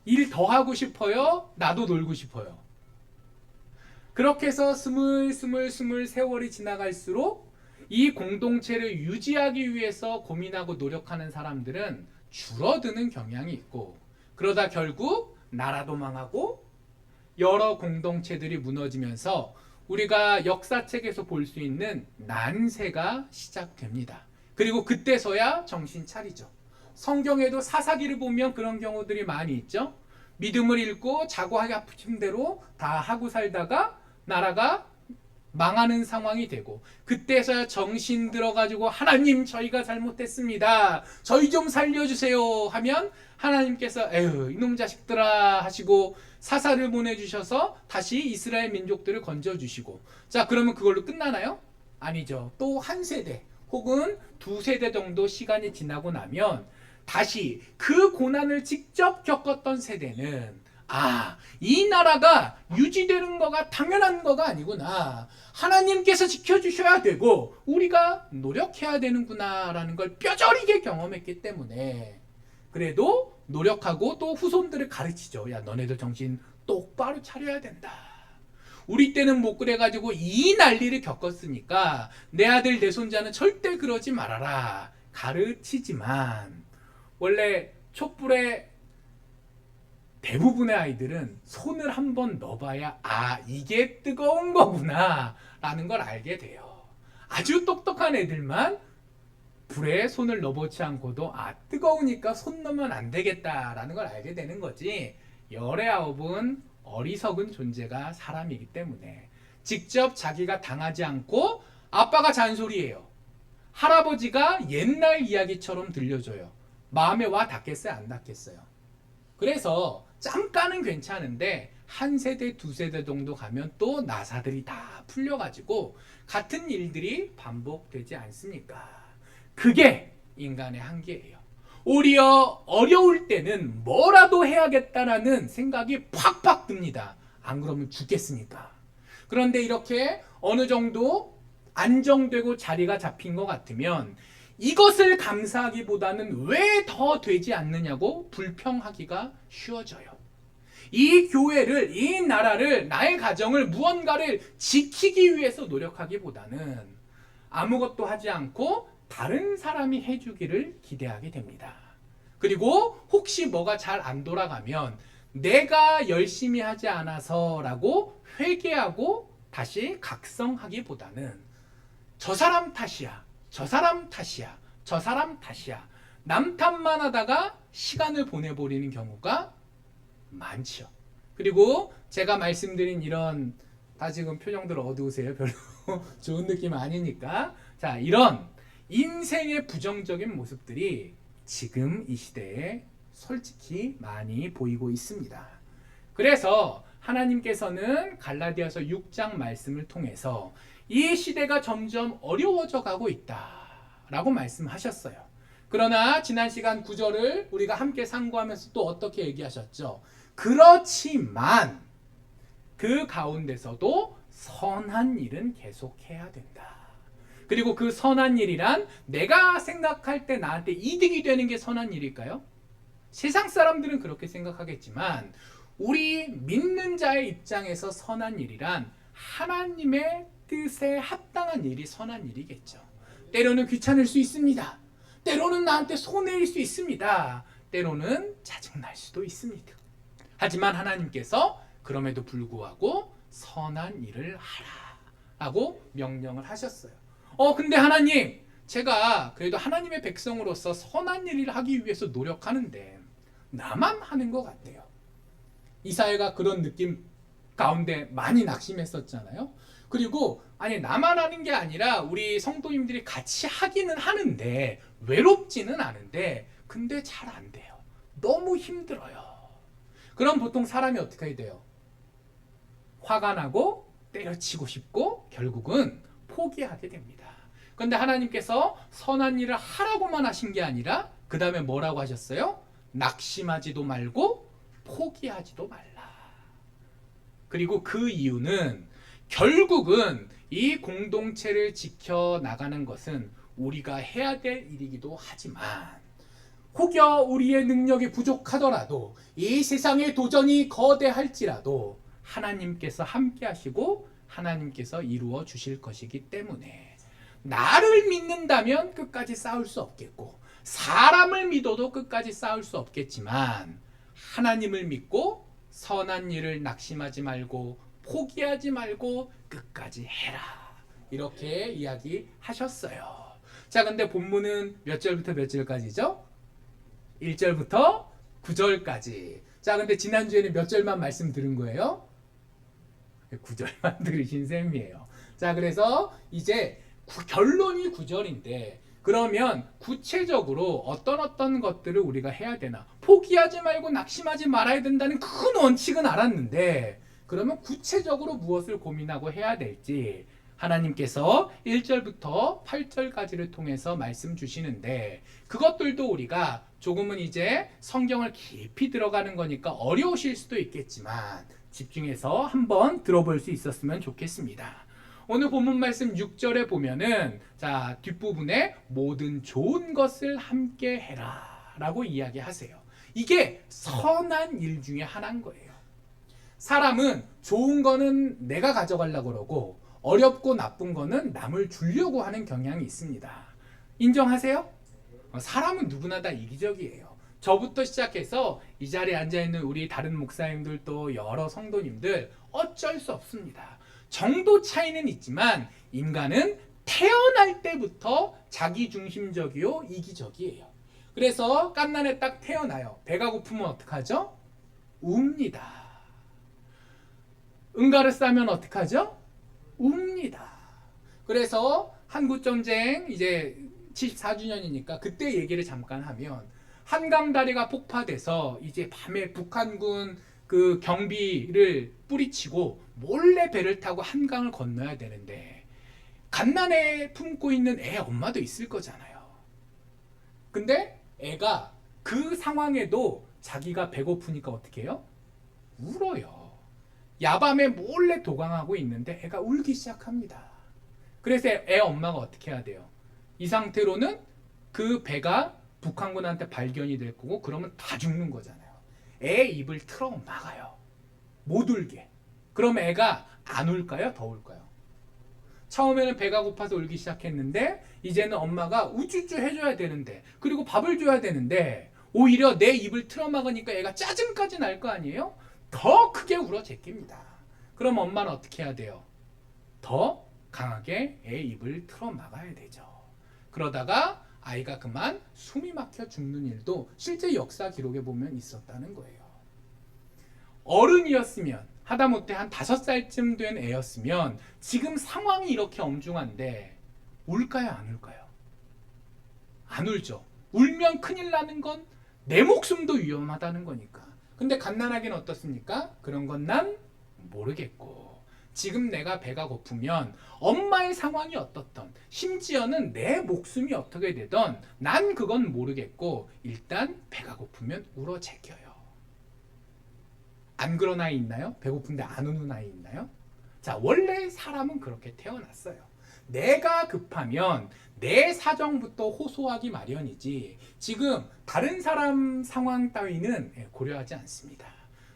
일 더 하고 싶어요? 나도 놀고 싶어요. 그렇게 해서 스물 세월이 지나갈수록 이 공동체를 유지하기 위해서 고민하고 노력하는 사람들은 줄어드는 경향이 있고, 그러다 결국 나라도 망하고 여러 공동체들이 무너지면서 우리가 역사책에서 볼 수 있는 난세가 시작됩니다. 그리고 그때서야 정신 차리죠. 성경에도 사사기를 보면 그런 경우들이 많이 있죠. 믿음을 잃고 자고 하신 대로 다 하고 살다가 나라가 망하는 상황이 되고, 그때서야 정신 들어가지고 하나님 저희가 잘못했습니다. 저희 좀 살려주세요 하면 하나님께서 에휴 이놈 자식들아 하시고 사사를 보내주셔서 다시 이스라엘 민족들을 건져주시고, 자 그러면 그걸로 끝나나요? 아니죠. 또 한 세대 혹은 두 세대 정도 시간이 지나고 나면 다시 그 고난을 직접 겪었던 세대는 이 나라가 유지되는 거가 당연한 거가 아니구나. 하나님께서 지켜주셔야 되고 우리가 노력해야 되는구나 라는 걸 뼈저리게 경험했기 때문에 그래도 노력하고 또 후손들을 가르치죠. 야 너네들 정신 똑바로 차려야 된다. 우리 때는 못 그래가지고 이 난리를 겪었으니까 내 아들 내 손자는 절대 그러지 말아라 가르치지만, 원래 촛불에 대부분의 아이들은 손을 한번 넣어봐야 이게 뜨거운 거구나 라는 걸 알게 돼요. 아주 똑똑한 애들만 불에 손을 넣어보지 않고도 뜨거우니까 손 넣으면 안 되겠다라는 걸 알게 되는 거지. 열의 아홉은 어리석은 존재가 사람이기 때문에 직접 자기가 당하지 않고 아빠가 잔소리해요. 할아버지가 옛날 이야기처럼 들려줘요. 마음에 와 닿겠어요? 안 닿겠어요? 그래서 잠깐은 괜찮은데 한 세대 두 세대 정도 가면 또 나사들이 다 풀려가지고 같은 일들이 반복되지 않습니까? 그게 인간의 한계예요. 오히려 어려울 때는 뭐라도 해야겠다라는 생각이 팍팍 듭니다. 안 그러면 죽겠으니까. 그런데 이렇게 어느 정도 안정되고 자리가 잡힌 것 같으면 이것을 감사하기보다는 왜 더 되지 않느냐고 불평하기가 쉬워져요. 이 교회를, 이 나라를, 나의 가정을, 무언가를 지키기 위해서 노력하기보다는 아무것도 하지 않고 다른 사람이 해주기를 기대하게 됩니다. 그리고 혹시 뭐가 잘 안 돌아가면 내가 열심히 하지 않아서라고 회개하고 다시 각성하기보다는 저 사람 탓이야, 저 사람 탓이야, 저 사람 탓이야, 남 탓만 하다가 시간을 보내버리는 경우가 많죠. 그리고 제가 말씀드린 이런, 다 지금 표정들 어두우세요. 별로 좋은 느낌 아니니까. 자, 이런 인생의 부정적인 모습들이 지금 이 시대에 솔직히 많이 보이고 있습니다. 그래서 하나님께서는 갈라디아서 6장 말씀을 통해서 이 시대가 점점 어려워져 가고 있다라고 말씀하셨어요. 그러나 지난 시간 9절을 우리가 함께 상고하면서 또 어떻게 얘기하셨죠? 그렇지만 그 가운데서도 선한 일은 계속해야 된다. 그리고 그 선한 일이란 내가 생각할 때 나한테 이득이 되는 게 선한 일일까요? 세상 사람들은 그렇게 생각하겠지만 우리 믿는 자의 입장에서 선한 일이란 하나님의 뜻에 합당한 일이 선한 일이겠죠. 때로는 귀찮을 수 있습니다. 때로는 나한테 손해일 수 있습니다. 때로는 짜증날 수도 있습니다. 하지만 하나님께서 그럼에도 불구하고 선한 일을 하라 라고 명령을 하셨어요. 근데 하나님, 제가 그래도 하나님의 백성으로서 선한 일을 하기 위해서 노력하는데 나만 하는 것 같아요. 이사야가 그런 느낌 가운데 많이 낙심했었잖아요. 그리고 아니 나만 하는 게 아니라 우리 성도님들이 같이 하기는 하는데 외롭지는 않은데 근데 잘 안 돼요. 너무 힘들어요. 그럼 보통 사람이 어떻게 해야 돼요? 화가 나고 때려치고 싶고 결국은 포기하게 됩니다. 그런데 하나님께서 선한 일을 하라고만 하신 게 아니라 그 다음에 뭐라고 하셨어요? 낙심하지도 말고 포기하지도 말라. 그리고 그 이유는 결국은 이 공동체를 지켜나가는 것은 우리가 해야 될 일이기도 하지만 혹여 우리의 능력이 부족하더라도 이 세상의 도전이 거대할지라도 하나님께서 함께 하시고 하나님께서 이루어 주실 것이기 때문에 나를 믿는다면 끝까지 싸울 수 없겠고 사람을 믿어도 끝까지 싸울 수 없겠지만 하나님을 믿고 선한 일을 낙심하지 말고 포기하지 말고 끝까지 해라. 이렇게 이야기하셨어요. 자, 근데 본문은 몇 절부터 몇 절까지죠? 1절부터 9절까지. 자, 근데 지난주에는 몇 절만 말씀 들은 거예요? 9절만 들으신 셈이에요. 자, 그래서 이제 결론이 9절인데 그러면 구체적으로 어떤 것들을 우리가 해야 되나? 포기하지 말고 낙심하지 말아야 된다는 큰 원칙은 알았는데 그러면 구체적으로 무엇을 고민하고 해야 될지 하나님께서 1절부터 8절까지를 통해서 말씀 주시는데 그것들도 우리가 조금은 이제 성경을 깊이 들어가는 거니까 어려우실 수도 있겠지만 집중해서 한번 들어볼 수 있었으면 좋겠습니다. 오늘 본문 말씀 6절에 보면은 자 뒷부분에 모든 좋은 것을 함께 해라 라고 이야기하세요. 이게 선한 일 중에 하나인 거예요. 사람은 좋은 거는 내가 가져가려고 그러고 어렵고 나쁜 거는 남을 주려고 하는 경향이 있습니다. 인정하세요? 사람은 누구나 다 이기적이에요. 저부터 시작해서 이 자리에 앉아있는 우리 다른 목사님들 또 여러 성도님들 어쩔 수 없습니다. 정도 차이는 있지만 인간은 태어날 때부터 자기중심적이요 이기적이에요. 그래서 갓난에 딱 태어나요. 배가 고프면 어떡하죠? 웁니다. 응가를 싸면 어떡하죠? 웁니다. 그래서 한국전쟁 이제 74주년이니까 그때 얘기를 잠깐 하면 한강다리가 폭파돼서 이제 밤에 북한군 그 경비를 뿌리치고 몰래 배를 타고 한강을 건너야 되는데 갓난에 품고 있는 애 엄마도 있을 거잖아요. 근데 애가 그 상황에도 자기가 배고프니까 어떻게 해요? 울어요. 야밤에 몰래 도강하고 있는데 애가 울기 시작합니다. 그래서 애 엄마가 어떻게 해야 돼요? 이 상태로는 그 배가 북한군한테 발견이 될 거고 그러면 다 죽는 거잖아요. 애 입을 틀어 막아요. 못 울게. 그럼 애가 안 울까요? 더 울까요? 처음에는 배가 고파서 울기 시작했는데 이제는 엄마가 우쭈쭈 해줘야 되는데 그리고 밥을 줘야 되는데 오히려 내 입을 틀어 막으니까 애가 짜증까지 날 거 아니에요? 더 크게 울어 제낍니다. 그럼 엄마는 어떻게 해야 돼요? 더 강하게 애 입을 틀어 막아야 되죠. 그러다가 아이가 그만 숨이 막혀 죽는 일도 실제 역사 기록에 보면 있었다는 거예요. 어른이었으면 하다못해 한 5살쯤 된 애였으면 지금 상황이 이렇게 엄중한데 울까요? 안 울까요? 안 울죠. 울면 큰일 나는 건 내 목숨도 위험하다는 거니까. 근데 갓난아기는 어떻습니까? 그런 건 난 모르겠고 지금 내가 배가 고프면 엄마의 상황이 어떻던 심지어는 내 목숨이 어떻게 되던 난 그건 모르겠고 일단 배가 고프면 울어 제껴요. 안 그런 아이 있나요? 배고픈데 안 우는 아이 있나요? 자, 원래 사람은 그렇게 태어났어요. 내가 급하면 내 사정부터 호소하기 마련이지 지금 다른 사람 상황 따위는 고려하지 않습니다.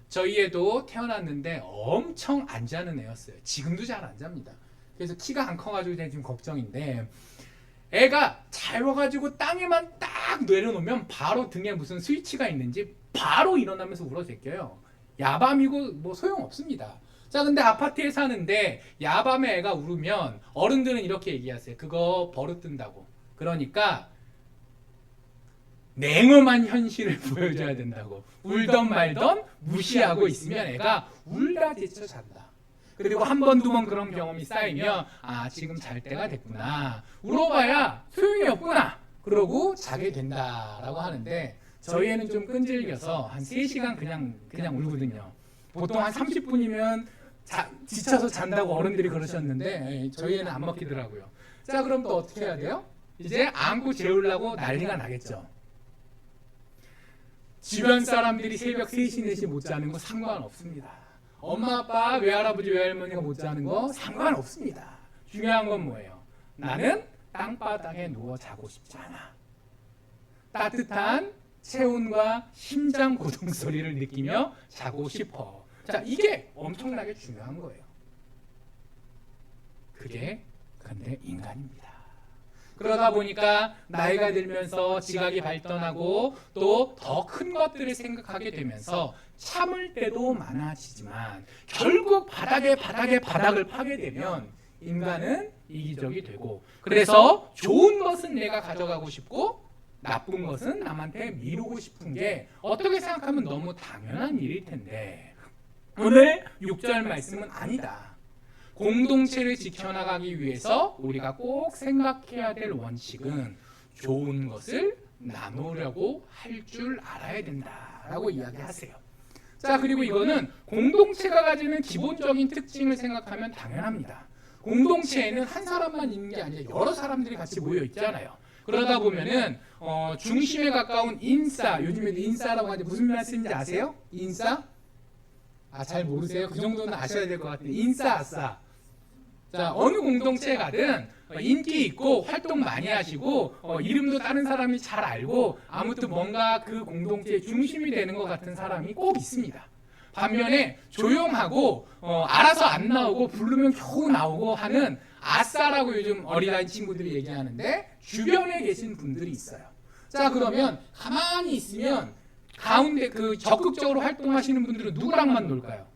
저희 애도 태어났는데 엄청 안 자는 애였어요. 지금도 잘 안 잡니다. 그래서 키가 안 커가지고 지금 걱정인데 애가 잘 와가지고 땅에만 딱 내려놓으면 바로 등에 무슨 스위치가 있는지 바로 일어나면서 울어 제껴요. 야밤이고 뭐 소용없습니다. 자, 근데 아파트에 사는데 야밤에 애가 울으면 어른들은 이렇게 얘기하세요. 그거 버릇든다고. 그러니까 냉엄한 현실을 보여줘야 된다고. 울던 말던 무시하고 있으면 애가 울다 지쳐 잔다. 그리고 한 번, 두 번 그런 경험이 쌓이면 아 지금 잘 때가 됐구나. 울어봐야 소용이 없구나. 그러고 자게 된다라고 하는데 저희 애는 좀 끈질겨서 한 3시간 그냥 울거든요. 보통 한 30분이면 지쳐서 잔다고 어른들이 그러셨는데 저희 애는 안 먹히더라고요. 자 그럼 또 어떻게 해야 돼요? 이제 안고 재우려고 난리가 나겠죠. 주변 사람들이 새벽 3시, 4시 못 자는 거 상관없습니다. 엄마, 아빠, 외할아버지, 외할머니가 못 자는 거 상관없습니다. 중요한 건 뭐예요? 나는 땅바닥에 누워 자고 싶지 않아. 따뜻한 체온과 심장 고동 소리를 느끼며 자고 싶어. 자, 이게 엄청나게 중요한 거예요. 그게 근데 인간입니다. 그러다 보니까 나이가 들면서 지각이 발전하고 또 더 큰 것들을 생각하게 되면서 참을 때도 많아지지만 결국 바닥을 파게 되면 인간은 이기적이 되고 그래서 좋은 것은 내가 가져가고 싶고 나쁜 것은 남한테 미루고 싶은 게 어떻게 생각하면 너무 당연한 일일 텐데 오늘 6절 말씀은 아니다. 공동체를 지켜나가기 위해서 우리가 꼭 생각해야 될 원칙은 좋은 것을 나누려고 할 줄 알아야 된다라고 이야기하세요. 자 그리고 이거는 공동체가 가지는 기본적인 특징을 생각하면 당연합니다. 공동체에는 한 사람만 있는 게 아니라 여러 사람들이 같이 모여 있잖아요. 그러다 보면은 중심에 가까운 인싸, 요즘에도 인싸라고 하는데 무슨 말씀인지 아세요? 인싸? 잘 모르세요? 그 정도는 아셔야 될 것 같아요. 인싸, 아싸. 자, 어느 공동체에 가든 인기 있고 활동 많이 하시고 이름도 다른 사람이 잘 알고 아무튼 뭔가 그 공동체의 중심이 되는 것 같은 사람이 꼭 있습니다. 반면에 조용하고 알아서 안 나오고 부르면 겨우 나오고 하는 아싸라고 요즘 어린아이 친구들이 얘기하는데 주변에 계신 분들이 있어요. 자 그러면 가만히 있으면 가운데 그 적극적으로 활동하시는 분들은 누구랑만 놀까요?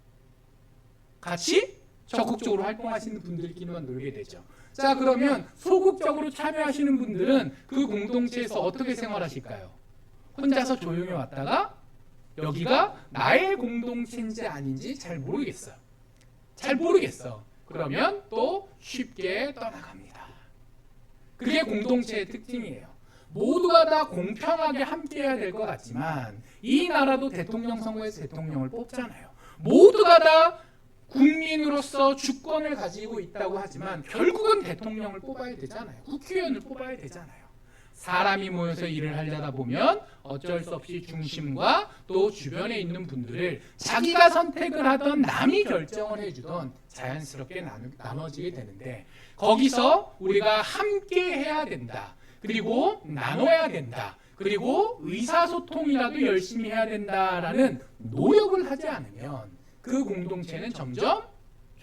같이 적극적으로 활동하시는 분들끼리만 놀게 되죠. 자 그러면 소극적으로 참여하시는 분들은 그 공동체에서 어떻게 생활하실까요? 혼자서 조용히 왔다가 여기가 나의 공동체인지 아닌지 잘 모르겠어요. 잘 모르겠어. 그러면 또 쉽게 떠나갑니다. 그게 공동체의 특징이에요. 모두가 다 공평하게 함께해야 될 것 같지만 이 나라도 대통령 선거에서 대통령을 뽑잖아요. 모두가 다 국민으로서 주권을 가지고 있다고 하지만 결국은 대통령을 뽑아야 되잖아요. 국회의원을 뽑아야 되잖아요. 사람이 모여서 일을 하려다 보면 어쩔 수 없이 중심과 또 주변에 있는 분들을 자기가 선택을 하던 남이 결정을 해주던 자연스럽게 나눠지게 되는데 거기서 우리가 함께 해야 된다. 그리고 나눠야 된다. 그리고 의사소통이라도 열심히 해야 된다라는 노력을 하지 않으면 그 공동체는 점점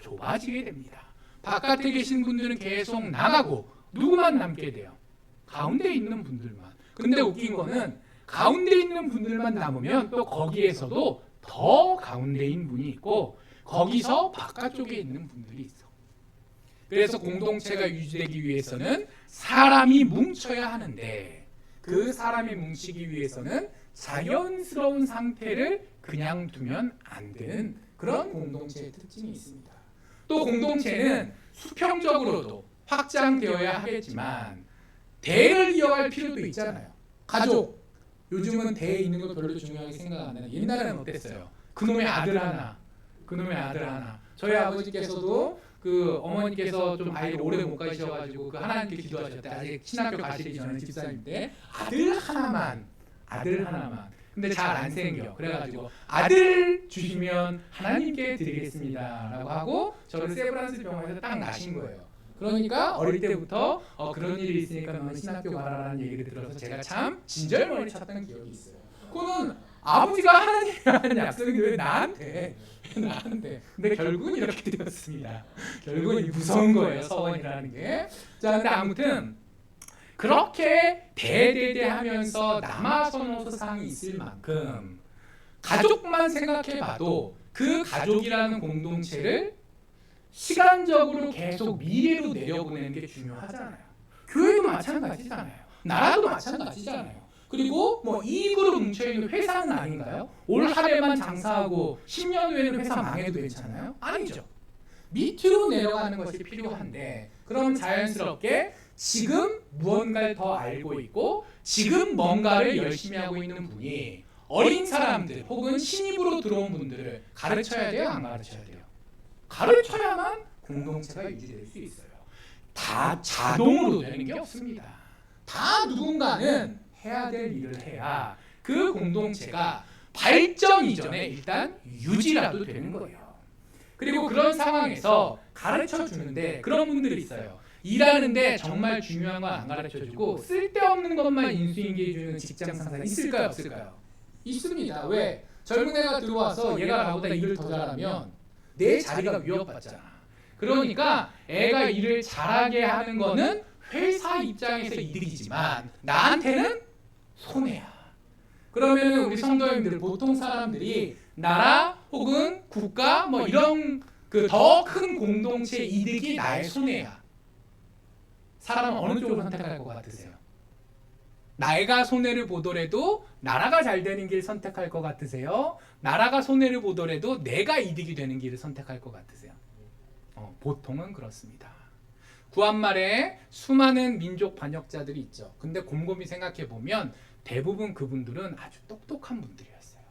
좁아지게 됩니다. 바깥에 계신 분들은 계속 나가고 누구만 남게 돼요? 가운데 있는 분들만. 근데 웃긴 거는 가운데 있는 분들만 남으면 또 거기에서도 더 가운데인 분이 있고 거기서 바깥쪽에 있는 분들이 있어. 그래서 공동체가 유지되기 위해서는 사람이 뭉쳐야 하는데 그 사람이 뭉치기 위해서는 자연스러운 상태를 그냥 두면 안 되는 그런 공동체의 특징이 있습니다. 또 공동체는 수평적으로도 확장되어야 하겠지만 대를 이어갈 필요도 있잖아요. 가족. 요즘은 대에 있는 거 별로 중요하게 생각 안 해요. 옛날에는 어땠어요? 그놈의 아들 하나. 그놈의 아들 하나. 저희 아버지께서도 그 어머니께서 좀 아이를 오래 못 가셔가지고 그 하나님께 기도하셨대. 아직 신학교 가시기 전에 집사님인데 아들 하나만. 근데 잘 안 생겨. 그래가지고 아들 주시면 하나님께 드리겠습니다라고 하고 저를 세브란스 병원에서 딱 나신 거예요. 그러니까 어릴 때부터 그런 일이 있으니까 너는 신학교 가라라는 얘기를 들어서 제가 참 진절머리 쳤던 기억이 있어요. 그거는 아버지가 하나님이 하는 약속인데 왜 나한테? 근데 결국은 이렇게 되었습니다. 결국은 무서운 거예요, 서원이라는 게. 자, 근데 아무튼 그렇게 대대대하면서 남아선호사상이 있을 만큼 가족만 생각해봐도 그 가족이라는 공동체를 시간적으로 계속 미래로 내려보내는 게 중요하잖아요. 교회도 마찬가지잖아요. 나라도 마찬가지잖아요. 그리고 뭐 이익으로 뭉쳐있는 회사는 아닌가요? 올 한 해만 장사하고 10년 후에는 회사 망해도 괜찮아요? 아니죠. 밑으로 내려가는 것이 필요한데, 그럼 자연스럽게 지금 무언가를 더 알고 있고 지금 뭔가를 열심히 하고 있는 분이 어린 사람들 혹은 신입으로 들어온 분들을 가르쳐야 돼요, 안 가르쳐야 돼요? 가르쳐야만 공동체가 유지될 수 있어요. 다 자동으로 되는 게 없습니다. 다 누군가는 해야 될 일을 해야 그 공동체가 발전 이전에 일단 유지라도 되는 거예요. 그리고 그런 상황에서 가르쳐 주는데 그런 분들이 있어요. 일하는데 정말 중요한 건 안 가르쳐 주고 쓸데없는 것만 인수인계해 주는 직장 상사가 있을까요, 없을까요? 있습니다. 왜? 젊은 애가 들어와서 얘가 나보다 일을 더 잘하면 내 자리가 위협받잖아. 그러니까 애가 일을 잘하게 하는 거는 회사 입장에서 이득이지만 나한테는 손해야. 그러면 우리 성도님들, 보통 사람들이 나라 혹은 국가 뭐 이런 그 더 큰 공동체 이득이 나의 손해야. 사람은 어느 쪽을 선택할 것 같으세요? 나이가 손해를 보더라도 나라가 잘 되는 길 선택할 것 같으세요? 나라가 손해를 보더라도 내가 이득이 되는 길을 선택할 것 같으세요? 보통은 그렇습니다. 구한말에 수많은 민족 반역자들이 있죠. 근데 곰곰이 생각해 보면 대부분 그분들은 아주 똑똑한 분들이었어요.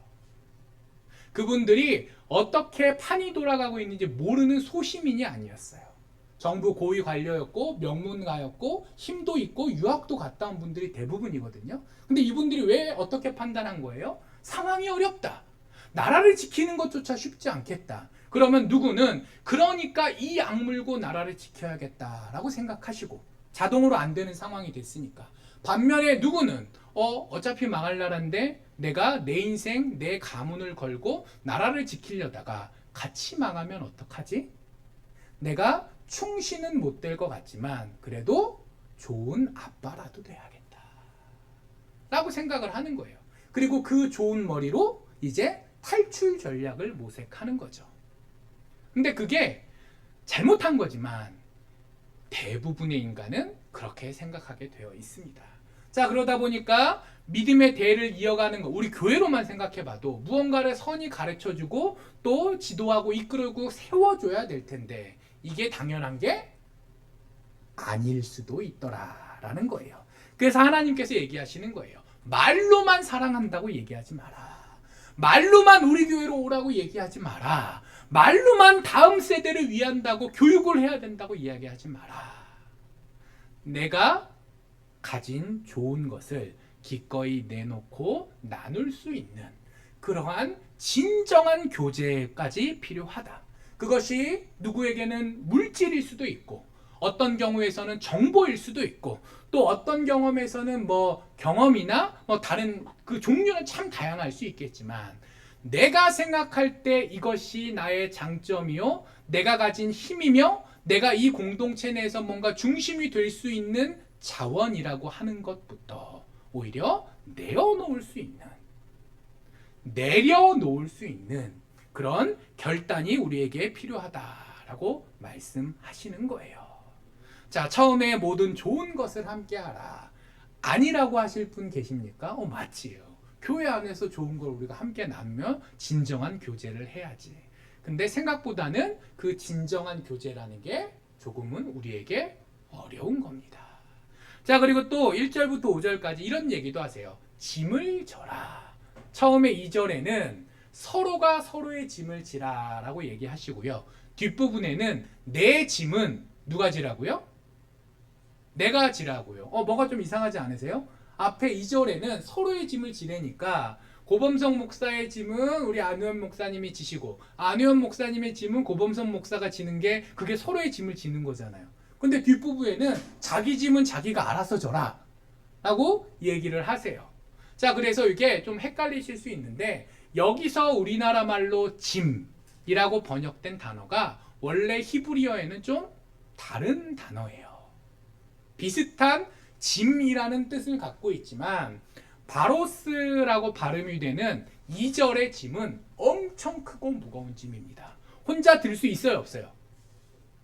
그분들이 어떻게 판이 돌아가고 있는지 모르는 소시민이 아니었어요. 정부 고위 관료였고 명문가였고 힘도 있고 유학도 갔다 온 분들이 대부분이거든요. 근데 이분들이 왜 어떻게 판단한 거예요? 상황이 어렵다. 나라를 지키는 것조차 쉽지 않겠다. 그러면 누구는 그러니까 이 악물고 나라를 지켜야겠다라고 생각하시고 자동으로 안 되는 상황이 됐으니까. 반면에 누구는 어차피 망할 나라인데 내가 내 인생 내 가문을 걸고 나라를 지키려다가 같이 망하면 어떡하지? 내가 충신은 못 될 것 같지만 그래도 좋은 아빠라도 돼야겠다 라고 생각을 하는 거예요. 그리고 그 좋은 머리로 이제 탈출 전략을 모색하는 거죠. 근데 그게 잘못한 거지만 대부분의 인간은 그렇게 생각하게 되어 있습니다. 자, 그러다 보니까 믿음의 대를 이어가는 거, 우리 교회로만 생각해봐도 무언가를 선히 가르쳐주고 또 지도하고 이끌고 세워줘야 될 텐데 이게 당연한 게 아닐 수도 있더라라는 거예요. 그래서 하나님께서 얘기하시는 거예요. 말로만 사랑한다고 얘기하지 마라. 말로만 우리 교회로 오라고 얘기하지 마라. 말로만 다음 세대를 위한다고 교육을 해야 된다고 이야기하지 마라. 내가 가진 좋은 것을 기꺼이 내놓고 나눌 수 있는 그러한 진정한 교제까지 필요하다. 그것이 누구에게는 물질일 수도 있고 어떤 경우에서는 정보일 수도 있고 또 어떤 경험에서는 뭐 경험이나 뭐 다른 그 종류는 참 다양할 수 있겠지만 내가 생각할 때 이것이 나의 장점이요 내가 가진 힘이며 내가 이 공동체 내에서 뭔가 중심이 될 수 있는 자원이라고 하는 것부터 오히려 내려놓을 수 있는 그런 결단이 우리에게 필요하다라고 말씀하시는 거예요. 자, 처음에 모든 좋은 것을 함께하라. 아니라고 하실 분 계십니까? 맞지요. 교회 안에서 좋은 걸 우리가 함께 나누며 진정한 교제를 해야지. 근데 생각보다는 그 진정한 교제라는 게 조금은 우리에게 어려운 겁니다. 자, 그리고 또 1절부터 5절까지 이런 얘기도 하세요. 짐을 져라. 처음에 2절에는 서로가 서로의 짐을 지라라고 얘기하시고요. 뒷부분에는 내 짐은 누가 지라고요? 내가 지라고요. 뭐가 좀 이상하지 않으세요? 앞에 2절에는 서로의 짐을 지내니까 고범성 목사의 짐은 우리 안우현 목사님이 지시고 안우현 목사님의 짐은 고범성 목사가 지는 게 그게 서로의 짐을 지는 거잖아요. 근데 뒷부분에는 자기 짐은 자기가 알아서 져라 라고 얘기를 하세요. 자, 그래서 이게 좀 헷갈리실 수 있는데 여기서 우리나라 말로 짐이라고 번역된 단어가 원래 히브리어에는 좀 다른 단어예요. 비슷한 짐이라는 뜻을 갖고 있지만 바로스라고 발음이 되는 2절의 짐은 엄청 크고 무거운 짐입니다. 혼자 들 수 있어요, 없어요?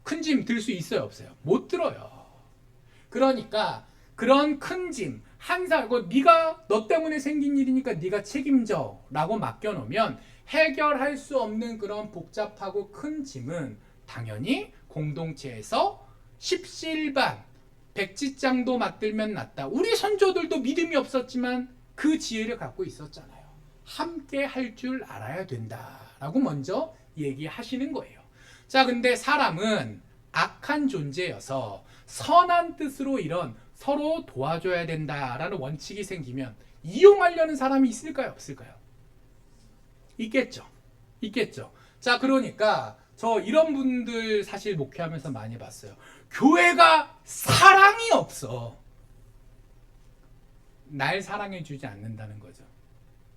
큰 짐 들 수 있어요, 없어요? 못 들어요. 그러니까 그런 큰 짐, 네가 너 때문에 생긴 일이니까 네가 책임져 라고 맡겨놓으면 해결할 수 없는 그런 복잡하고 큰 짐은 당연히 공동체에서 십시일반 백지장도 맞들면 낫다. 우리 선조들도 믿음이 없었지만 그 지혜를 갖고 있었잖아요. 함께 할 줄 알아야 된다라고 먼저 얘기하시는 거예요. 자, 근데 사람은 악한 존재여서 선한 뜻으로 이런 서로 도와줘야 된다라는 원칙이 생기면 이용하려는 사람이 있을까요? 없을까요? 있겠죠. 있겠죠. 자, 그러니까 저 이런 분들 사실 목회하면서 많이 봤어요. 교회가 사랑이 없어. 날 사랑해 주지 않는다는 거죠.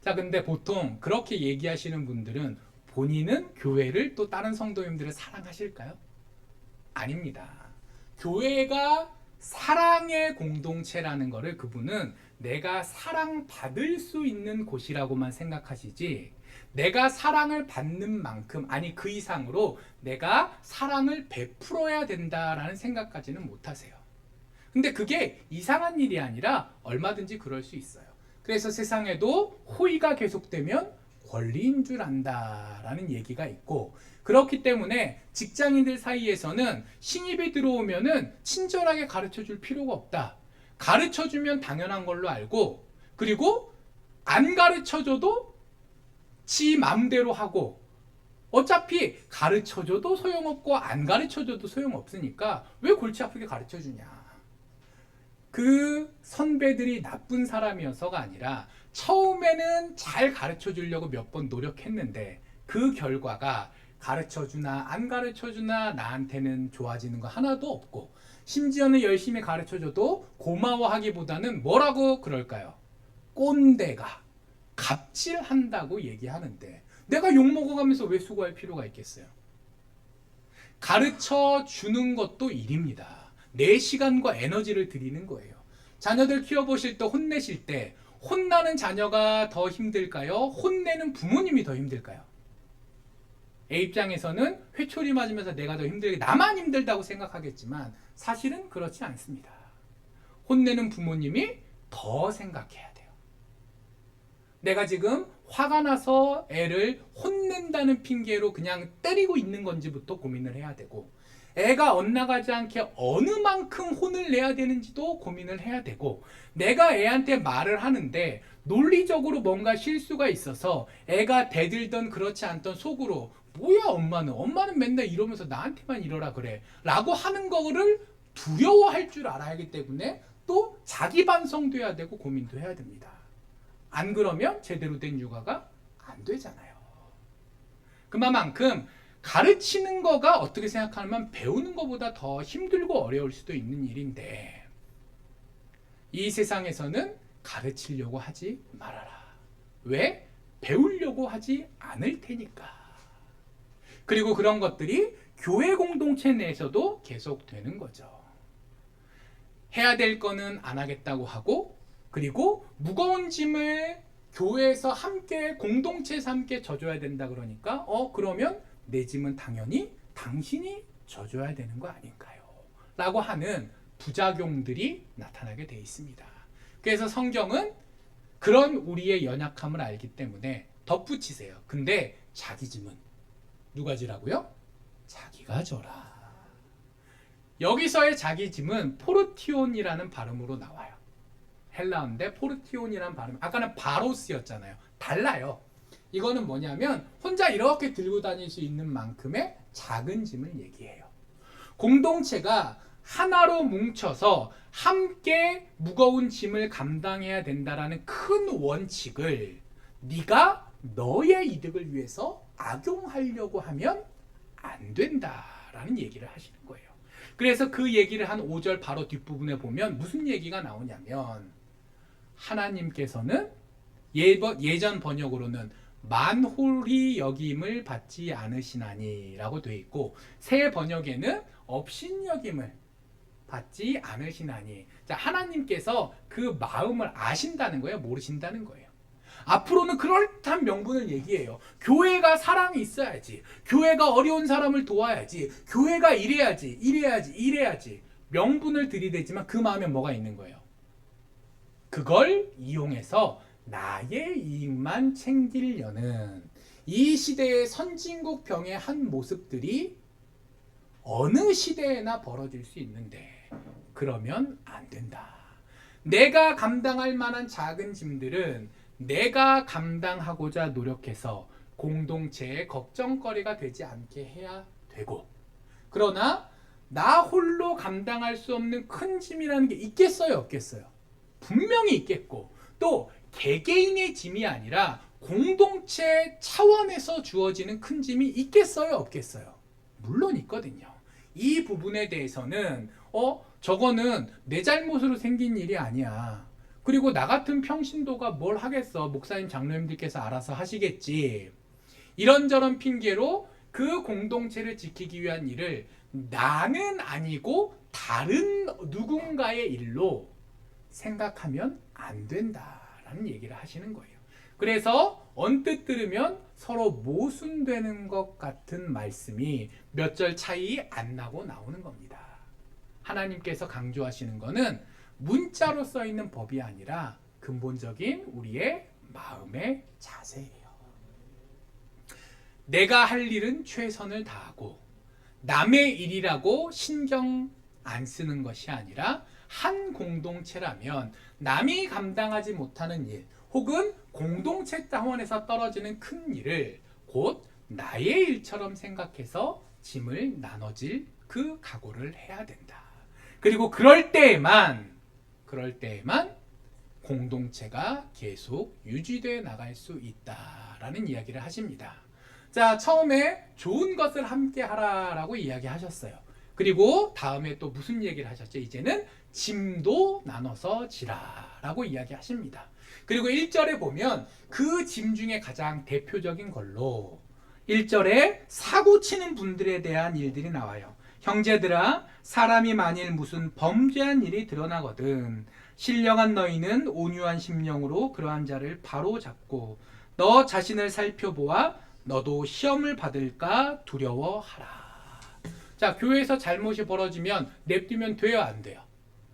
자, 근데 보통 그렇게 얘기하시는 분들은 본인은 교회를 또 다른 성도님들을 사랑하실까요? 아닙니다. 교회가 사랑의 공동체라는 거를 그분은 내가 사랑받을 수 있는 곳이라고만 생각하시지, 내가 사랑을 받는 만큼, 아니 그 이상으로 내가 사랑을 베풀어야 된다라는 생각까지는 못하세요. 근데 그게 이상한 일이 아니라 얼마든지 그럴 수 있어요. 그래서 세상에도 호의가 계속되면 권리인 줄 안다라는 얘기가 있고, 그렇기 때문에 직장인들 사이에서는 신입이 들어오면은 친절하게 가르쳐 줄 필요가 없다. 가르쳐 주면 당연한 걸로 알고, 그리고 안 가르쳐 줘도 지 맘대로 하고, 어차피 가르쳐 줘도 소용없고 안 가르쳐 줘도 소용없으니까 왜 골치 아프게 가르쳐 주냐. 그 선배들이 나쁜 사람이어서가 아니라 처음에는 잘 가르쳐 주려고 몇 번 노력했는데 그 결과가 가르쳐 주나 안 가르쳐 주나 나한테는 좋아지는 거 하나도 없고, 심지어는 열심히 가르쳐 줘도 고마워하기보다는 뭐라고 그럴까요? 꼰대가 갑질한다고 얘기하는데 내가 욕먹어가면서 왜 수고할 필요가 있겠어요? 가르쳐 주는 것도 일입니다. 내 시간과 에너지를 드리는 거예요. 자녀들 키워보실 때, 혼내실 때 혼나는 자녀가 더 힘들까요? 혼내는 부모님이 더 힘들까요? 애 입장에서는 회초리 맞으면서 내가 더 힘들게, 나만 힘들다고 생각하겠지만 사실은 그렇지 않습니다. 혼내는 부모님이 더 생각해야 돼요. 내가 지금 화가 나서 애를 혼낸다는 핑계로 그냥 때리고 있는 건지부터 고민을 해야 되고, 애가 엇나가지 않게 어느 만큼 혼을 내야 되는지도 고민을 해야 되고, 내가 애한테 말을 하는데 논리적으로 뭔가 실수가 있어서 애가 대들던 그렇지 않던 속으로 뭐야 엄마는 맨날 이러면서 나한테만 이러라 그래 라고 하는 거를 두려워할 줄 알아야 하기 때문에 또 자기 반성도 해야 되고 고민도 해야 됩니다. 안 그러면 제대로 된 육아가 안 되잖아요. 그만큼 가르치는 거가 어떻게 생각하면 배우는 것보다 더 힘들고 어려울 수도 있는 일인데, 이 세상에서는 가르치려고 하지 말아라. 왜? 배우려고 하지 않을 테니까. 그리고 그런 것들이 교회 공동체 내에서도 계속되는 거죠. 해야 될 거는 안 하겠다고 하고, 그리고 무거운 짐을 교회에서 함께 공동체에서 함께 져줘야 된다 그러니까 그러면 내 짐은 당연히 당신이 져줘야 되는 거 아닌가요? 라고 하는 부작용들이 나타나게 돼 있습니다. 그래서 성경은 그런 우리의 연약함을 알기 때문에 덧붙이세요. 근데 자기 짐은 누가 지라고요? 자기가 져라. 여기서의 자기 짐은 포르티온이라는 발음으로 나와요. 헬라어인데 포르티온이라는 발음. 아까는 바로스였잖아요. 달라요. 이거는 뭐냐면 혼자 이렇게 들고 다닐 수 있는 만큼의 작은 짐을 얘기해요. 공동체가 하나로 뭉쳐서 함께 무거운 짐을 감당해야 된다라는 큰 원칙을 네가 너의 이득을 위해서 악용하려고 하면 안 된다라는 얘기를 하시는 거예요. 그래서 그 얘기를 한 5절 바로 뒷부분에 보면 무슨 얘기가 나오냐면, 하나님께서는 예전 번역으로는 만홀히 여김을 받지 않으시나니 라고 되어 있고, 새 번역에는 업신여김을 받지 않으시나니. 자, 하나님께서 그 마음을 아신다는 거예요? 모르신다는 거예요? 앞으로는 그럴듯한 명분을 얘기해요. 교회가 사랑이 있어야지, 교회가 어려운 사람을 도와야지, 교회가 이래야지 명분을 들이대지만 그 마음에 뭐가 있는 거예요? 그걸 이용해서 나의 이익만 챙기려는 이 시대의 선진국 병의 한 모습들이 어느 시대에나 벌어질 수 있는데 그러면 안 된다. 내가 감당할 만한 작은 짐들은 내가 감당하고자 노력해서 공동체의 걱정거리가 되지 않게 해야 되고, 그러나 나 홀로 감당할 수 없는 큰 짐이라는 게 있겠어요, 없겠어요? 분명히 있겠고, 또 개개인의 짐이 아니라 공동체 차원에서 주어지는 큰 짐이 있겠어요, 없겠어요? 물론 있거든요. 이 부분에 대해서는 저거는 내 잘못으로 생긴 일이 아니야. 그리고 나 같은 평신도가 뭘 하겠어. 목사님, 장로님들께서 알아서 하시겠지. 이런저런 핑계로 그 공동체를 지키기 위한 일을 나는 아니고 다른 누군가의 일로 생각하면 안 된다라는 얘기를 하시는 거예요. 그래서 언뜻 들으면 서로 모순되는 것 같은 말씀이 몇 절 차이 안 나고 나오는 겁니다. 하나님께서 강조하시는 거는 문자로 써 있는 법이 아니라 근본적인 우리의 마음의 자세예요. 내가 할 일은 최선을 다하고 남의 일이라고 신경 안 쓰는 것이 아니라 한 공동체라면 남이 감당하지 못하는 일 혹은 공동체 차원에서 떨어지는 큰 일을 곧 나의 일처럼 생각해서 짐을 나눠질 그 각오를 해야 된다. 그리고 그럴 때에만 공동체가 계속 유지되어 나갈 수 있다라는 이야기를 하십니다. 자, 처음에 좋은 것을 함께 하라라고 이야기하셨어요. 그리고 다음에 또 무슨 얘기를 하셨죠? 이제는 짐도 나눠서 지라라고 이야기하십니다. 그리고 1절에 보면 그 짐 중에 가장 대표적인 걸로 1절에 사고 치는 분들에 대한 일들이 나와요. 형제들아, 사람이 만일 무슨 범죄한 일이 드러나거든 신령한 너희는 온유한 심령으로 그러한 자를 바로 잡고 너 자신을 살펴보아 너도 시험을 받을까 두려워하라. 자, 교회에서 잘못이 벌어지면 냅두면 돼요, 안 돼요?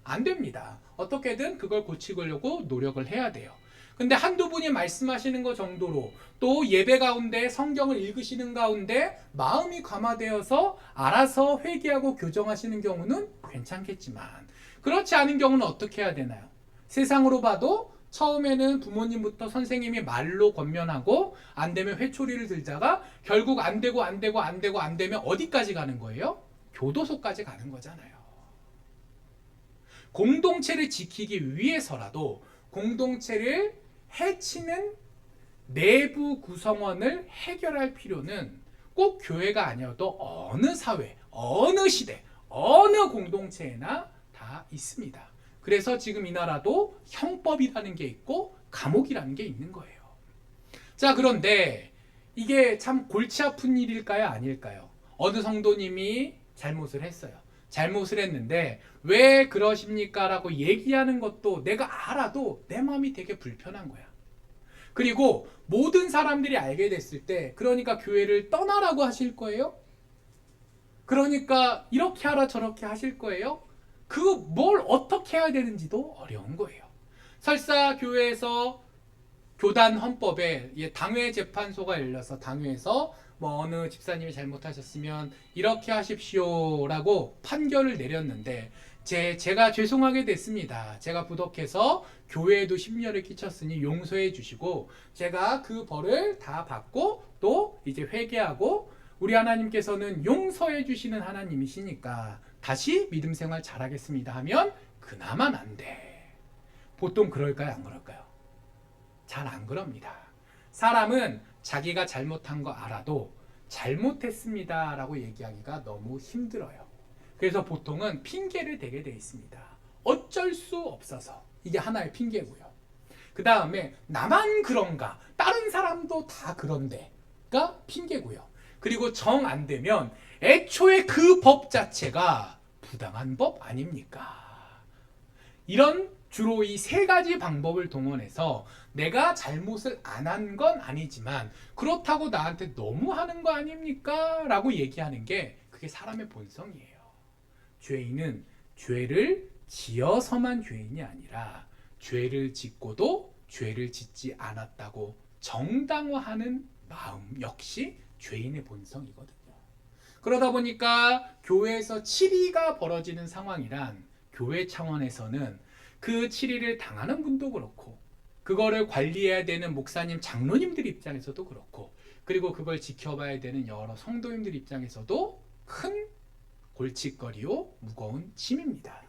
안 됩니다. 어떻게든 그걸 고치려고 노력을 해야 돼요. 근데 한두 분이 말씀하시는 것 정도로 또 예배 가운데 성경을 읽으시는 가운데 마음이 감화되어서 알아서 회개하고 교정하시는 경우는 괜찮겠지만 그렇지 않은 경우는 어떻게 해야 되나요? 세상으로 봐도 처음에는 부모님부터 선생님이 말로 권면하고 안 되면 회초리를 들다가 결국 안 되면 어디까지 가는 거예요? 교도소까지 가는 거잖아요. 공동체를 지키기 위해서라도 공동체를 해치는 내부 구성원을 해결할 필요는 꼭 교회가 아니어도 어느 사회, 어느 시대, 어느 공동체에나 다 있습니다. 그래서 지금 이 나라도 형법이라는 게 있고 감옥이라는 게 있는 거예요. 자, 그런데 이게 참 골치 아픈 일일까요? 아닐까요? 어느 성도님이 잘못을 했어요. 잘못을 했는데 왜 그러십니까? 라고 얘기하는 것도 내가 알아도 내 마음이 되게 불편한 거야. 그리고 모든 사람들이 알게 됐을 때 그러니까 교회를 떠나라고 하실 거예요? 그러니까 이렇게 하라 저렇게 하실 거예요? 그 뭘 어떻게 해야 되는지도 어려운 거예요. 설사 교회에서 교단 헌법에 당회 재판소가 열려서 당회에서 뭐 어느 집사님이 잘못하셨으면 이렇게 하십시오라고 판결을 내렸는데 제가 죄송하게 됐습니다. 제가 부덕해서 교회에도 심려를 끼쳤으니 용서해 주시고 제가 그 벌을 다 받고 또 이제 회개하고 우리 하나님께서는 용서해 주시는 하나님이시니까 다시 믿음 생활 잘하겠습니다 하면 그나마 안 돼. 보통 그럴까요? 안 그럴까요? 잘 안 그럽니다. 사람은 자기가 잘못한 거 알아도 잘못했습니다 라고 얘기하기가 너무 힘들어요. 그래서 보통은 핑계를 대게 돼 있습니다. 어쩔 수 없어서. 이게 하나의 핑계고요. 그 다음에 나만 그런가? 다른 사람도 다 그런데가 핑계고요. 그리고 정 안 되면 애초에 그 법 자체가 부당한 법 아닙니까? 이런 주로 이 세 가지 방법을 동원해서 내가 잘못을 안 한 건 아니지만 그렇다고 나한테 너무 하는 거 아닙니까? 라고 얘기하는 게 그게 사람의 본성이에요. 죄인은 죄를 지어서만 죄인이 아니라 죄를 짓고도 죄를 짓지 않았다고 정당화하는 마음 역시 죄인의 본성이거든요. 그러다 보니까 교회에서 치리가 벌어지는 상황이란 교회 차원에서는 그 치리를 당하는 분도 그렇고 그거를 관리해야 되는 목사님, 장로님들 입장에서도 그렇고 그리고 그걸 지켜봐야 되는 여러 성도님들 입장에서도 큰 골칫거리요 무거운 짐입니다.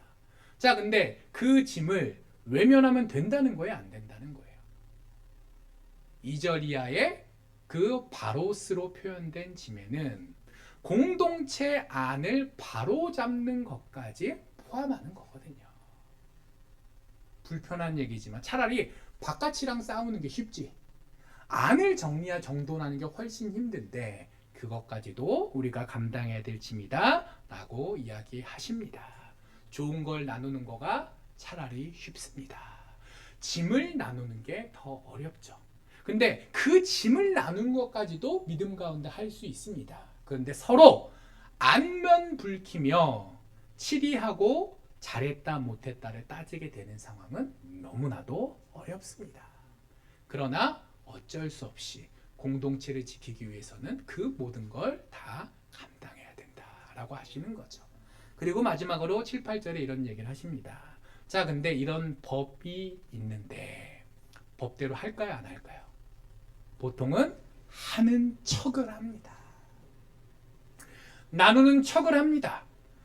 자, 근데 그 짐을 외면하면 된다는 거예요, 안 된다는 거예요? 2절 이하의 그 바로스로 표현된 짐에는 공동체 안을 바로잡는 것까지 포함하는 거거든요. 불편한 얘기지만 차라리 바깥이랑 싸우는 게 쉽지 안을 정돈하는 게 훨씬 힘든데 그것까지도 우리가 감당해야 될 짐이다 라고 이야기하십니다. 좋은 걸 나누는 거가 차라리 쉽습니다. 짐을 나누는 게 더 어렵죠. 근데 그 짐을 나눈 것까지도 믿음 가운데 할 수 있습니다. 그런데 서로 안면 붉히며 치리하고 잘했다 못했다를 따지게 되는 상황은 너무나도 어렵습니다. 그러나 어쩔 수 없이 공동체를 지키기 위해서는 그 모든 걸 다 감당해야 된다라고 하시는 거죠. 그리고 마지막으로 7, 8절에 이런 얘기를 하십니다. 자, 근데 이런 법이 있는데 법대로 할까요, 안 할까요? 보통은 하는 척을 합니다. 나누는 척을 합니다.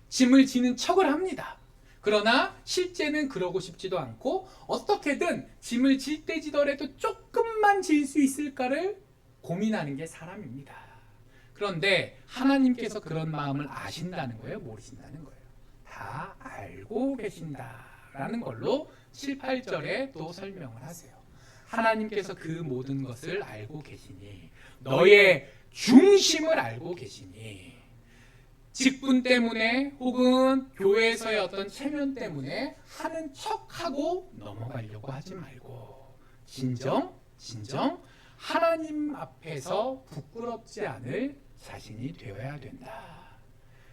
짐을 지는 척을 합니다. 그러나 실제는 그러고 싶지도 않고 어떻게든 짐을 질 때 지더라도 조금만 질 수 있을까를 고민하는 게 사람입니다. 그런데 하나님께서 그런 마음을 아신다는 거예요? 모르신다는 거예요? 다 알고 계신다라는 걸로 7, 8절에 또 설명을 하세요. 하나님께서 그 모든 것을 알고 계시니 너의 중심을 알고 계시니 직분 때문에 혹은 교회에서의 어떤 체면 때문에 하는 척하고 넘어가려고 하지 말고 진정 하나님 앞에서 부끄럽지 않을 자신이 되어야 된다.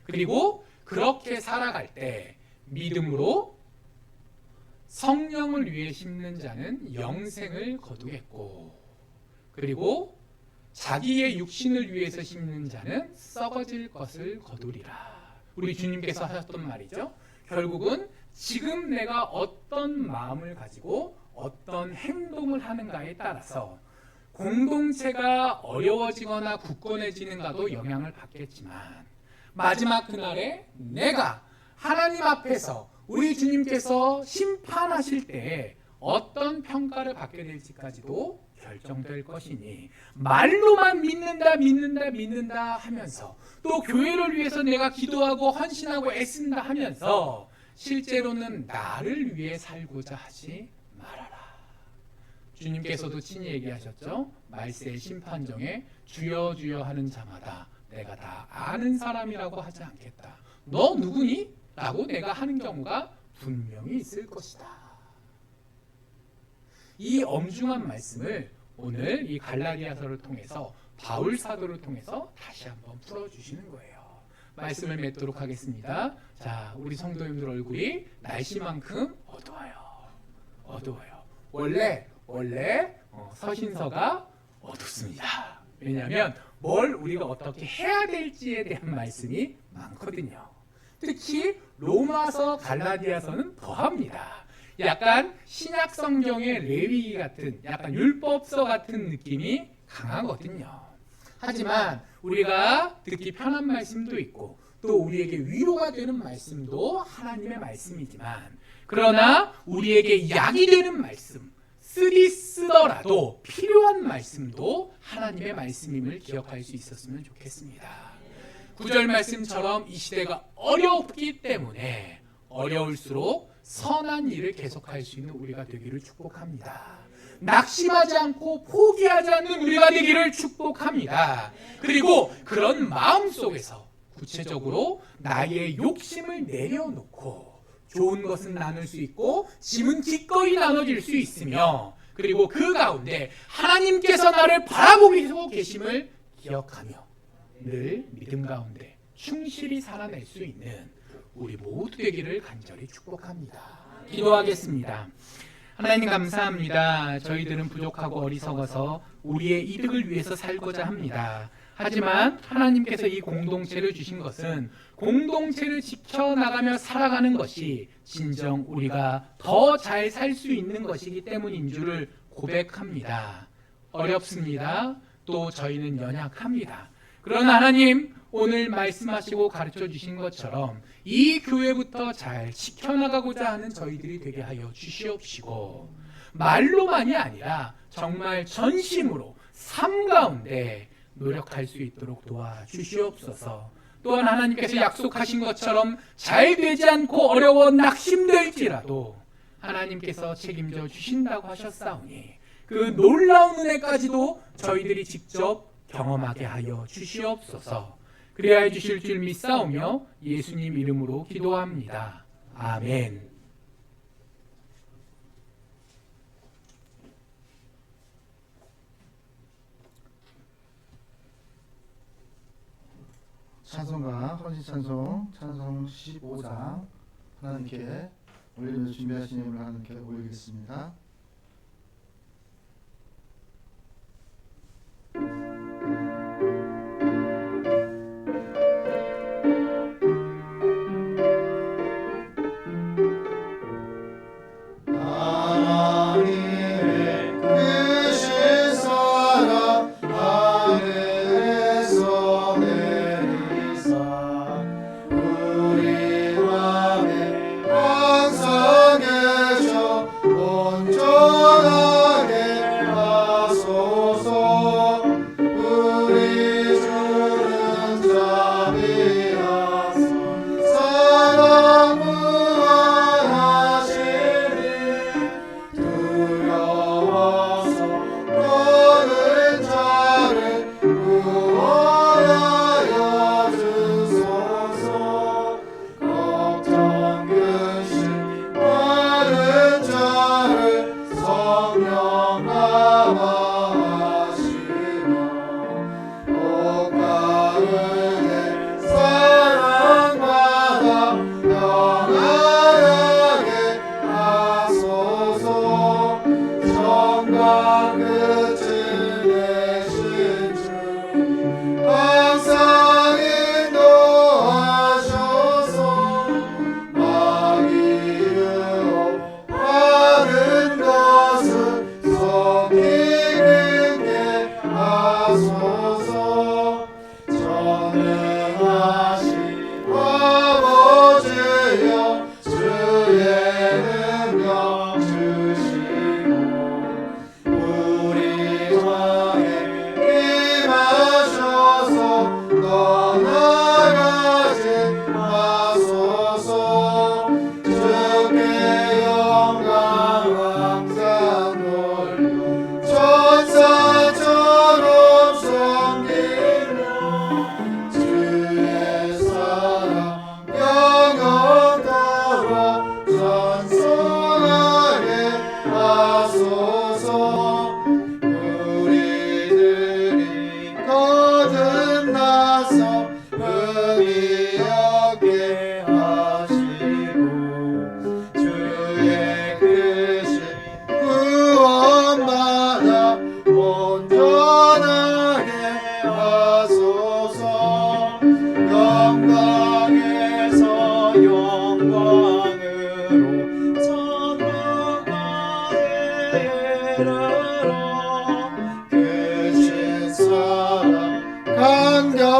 그리고 그렇게 살아갈 때 믿음으로 성령을 위해 심는 자는 영생을 거두겠고 그리고 자기의 육신을 위해서 심는 자는 썩어질 것을 거두리라. 우리 주님께서 하셨던 말이죠. 결국은 지금 내가 어떤 마음을 가지고 어떤 행동을 하는가에 따라서 공동체가 어려워지거나 굳건해지는가도 영향을 받겠지만 마지막 그날에 내가 하나님 앞에서 우리 주님께서 심판하실 때 어떤 평가를 받게 될지까지도 결정될 것이니 말로만 믿는다 하면서 또 교회를 위해서 내가 기도하고 헌신하고 애쓴다 하면서 실제로는 나를 위해 살고자 하지 말아라. 주님께서도 친히 얘기하셨죠. 말세의 심판정에 주여 주여 하는 자마다 내가 다 아는 사람이라고 하지 않겠다. 너 누구니? 라고 내가 하는 경우가 분명히 있을 것이다. 이 엄중한 말씀을 오늘 이 갈라디아서를 통해서 바울 사도를 통해서 다시 한번 풀어주시는 거예요. 말씀을 맺도록 하겠습니다. 자, 우리 성도님들 얼굴이 날씨만큼 어두워요. 원래 서신서가 어둡습니다. 왜냐하면 뭘 우리가 어떻게 해야 될지에 대한 말씀이 많거든요. 특히 로마서 갈라디아서는 더합니다. 약간 신약 성경의 레위기 같은 약간 율법서 같은 느낌이 강하거든요. 하지만 우리가 듣기 편한 말씀도 있고 또 우리에게 위로가 되는 말씀도 하나님의 말씀이지만 그러나 우리에게 약이 되는 말씀 쓰더라도 필요한 말씀도 하나님의 말씀임을 기억할 수 있었으면 좋겠습니다. 9절 말씀처럼 이 시대가 어렵기 때문에 어려울수록 선한 일을 계속할 수 있는 우리가 되기를 축복합니다. 낙심하지 않고 포기하지 않는 우리가 되기를 축복합니다. 그리고 그런 마음 속에서 구체적으로 나의 욕심을 내려놓고 좋은 것은 나눌 수 있고 짐은 기꺼이 나눠질 수 있으며 그리고 그 가운데 하나님께서 나를 바라보고 계심을 기억하며 늘 믿음 가운데 충실히 살아낼 수 있는 우리 모두 되기를 간절히 축복합니다. 기도하겠습니다. 하나님 감사합니다. 저희들은 부족하고 어리석어서 우리의 이득을 위해서 살고자 합니다. 하지만 하나님께서 이 공동체를 주신 것은 공동체를 지켜나가며 살아가는 것이 진정 우리가 더 잘 살 수 있는 것이기 때문인 줄을 고백합니다. 어렵습니다. 또 저희는 연약합니다. 그러나 하나님 오늘 말씀하시고 가르쳐 주신 것처럼 이 교회부터 잘 지켜나가고자 하는 저희들이 되게 하여 주시옵시고, 말로만이 아니라 정말 전심으로 삶 가운데 노력할 수 있도록 도와주시옵소서. 또한 하나님께서 약속하신 것처럼 잘 되지 않고 어려워 낙심될지라도 하나님께서 책임져 주신다고 하셨사오니 그 놀라운 은혜까지도 저희들이 직접 경험하게 하여 주시옵소서. 그래야 주실 줄 믿사오며 예수님 이름으로 기도합니다. 아멘. 찬송가 헌신찬송 찬송 15장 하나님께 올리면서 준비하신 예물을 하나님께 올리겠습니다.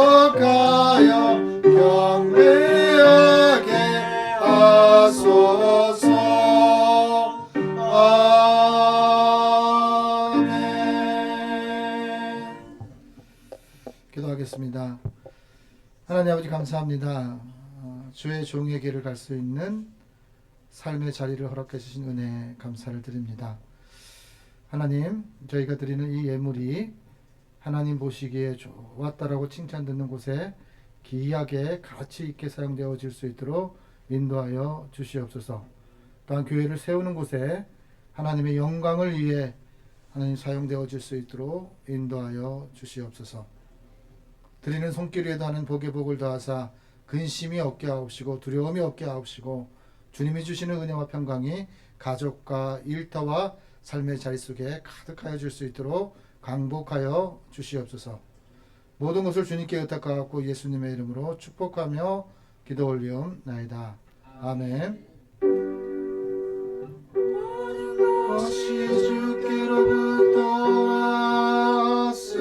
강력하여 경배하게 하소서. 아멘. 기도하겠습니다. 하나님 아버지 감사합니다. 주의 종에게를 갈 수 있는 삶의 자리를 허락해 주신 은혜 감사를 드립니다. 하나님, 저희가 드리는 이 예물이 하나님 보시기에 좋았다라고 칭찬 듣는 곳에 귀하게 가치 있게 사용되어질 수 있도록 인도하여 주시옵소서. 또한 교회를 세우는 곳에 하나님의 영광을 위해 하나님 사용되어질 수 있도록 인도하여 주시옵소서. 드리는 손길 위에도 하는 복의 복을 더하사 근심이 없게 하옵시고 두려움이 없게 하옵시고 주님이 주시는 은혜와 평강이 가족과 일터와 삶의 자리 속에 가득하여 줄 수 있도록 강복하여 주시옵소서. 모든 것을 주님께 의탁하고 예수님의 이름으로 축복하며 기도 올리옵나이다. 아멘. 것이 주께로부터 왔으니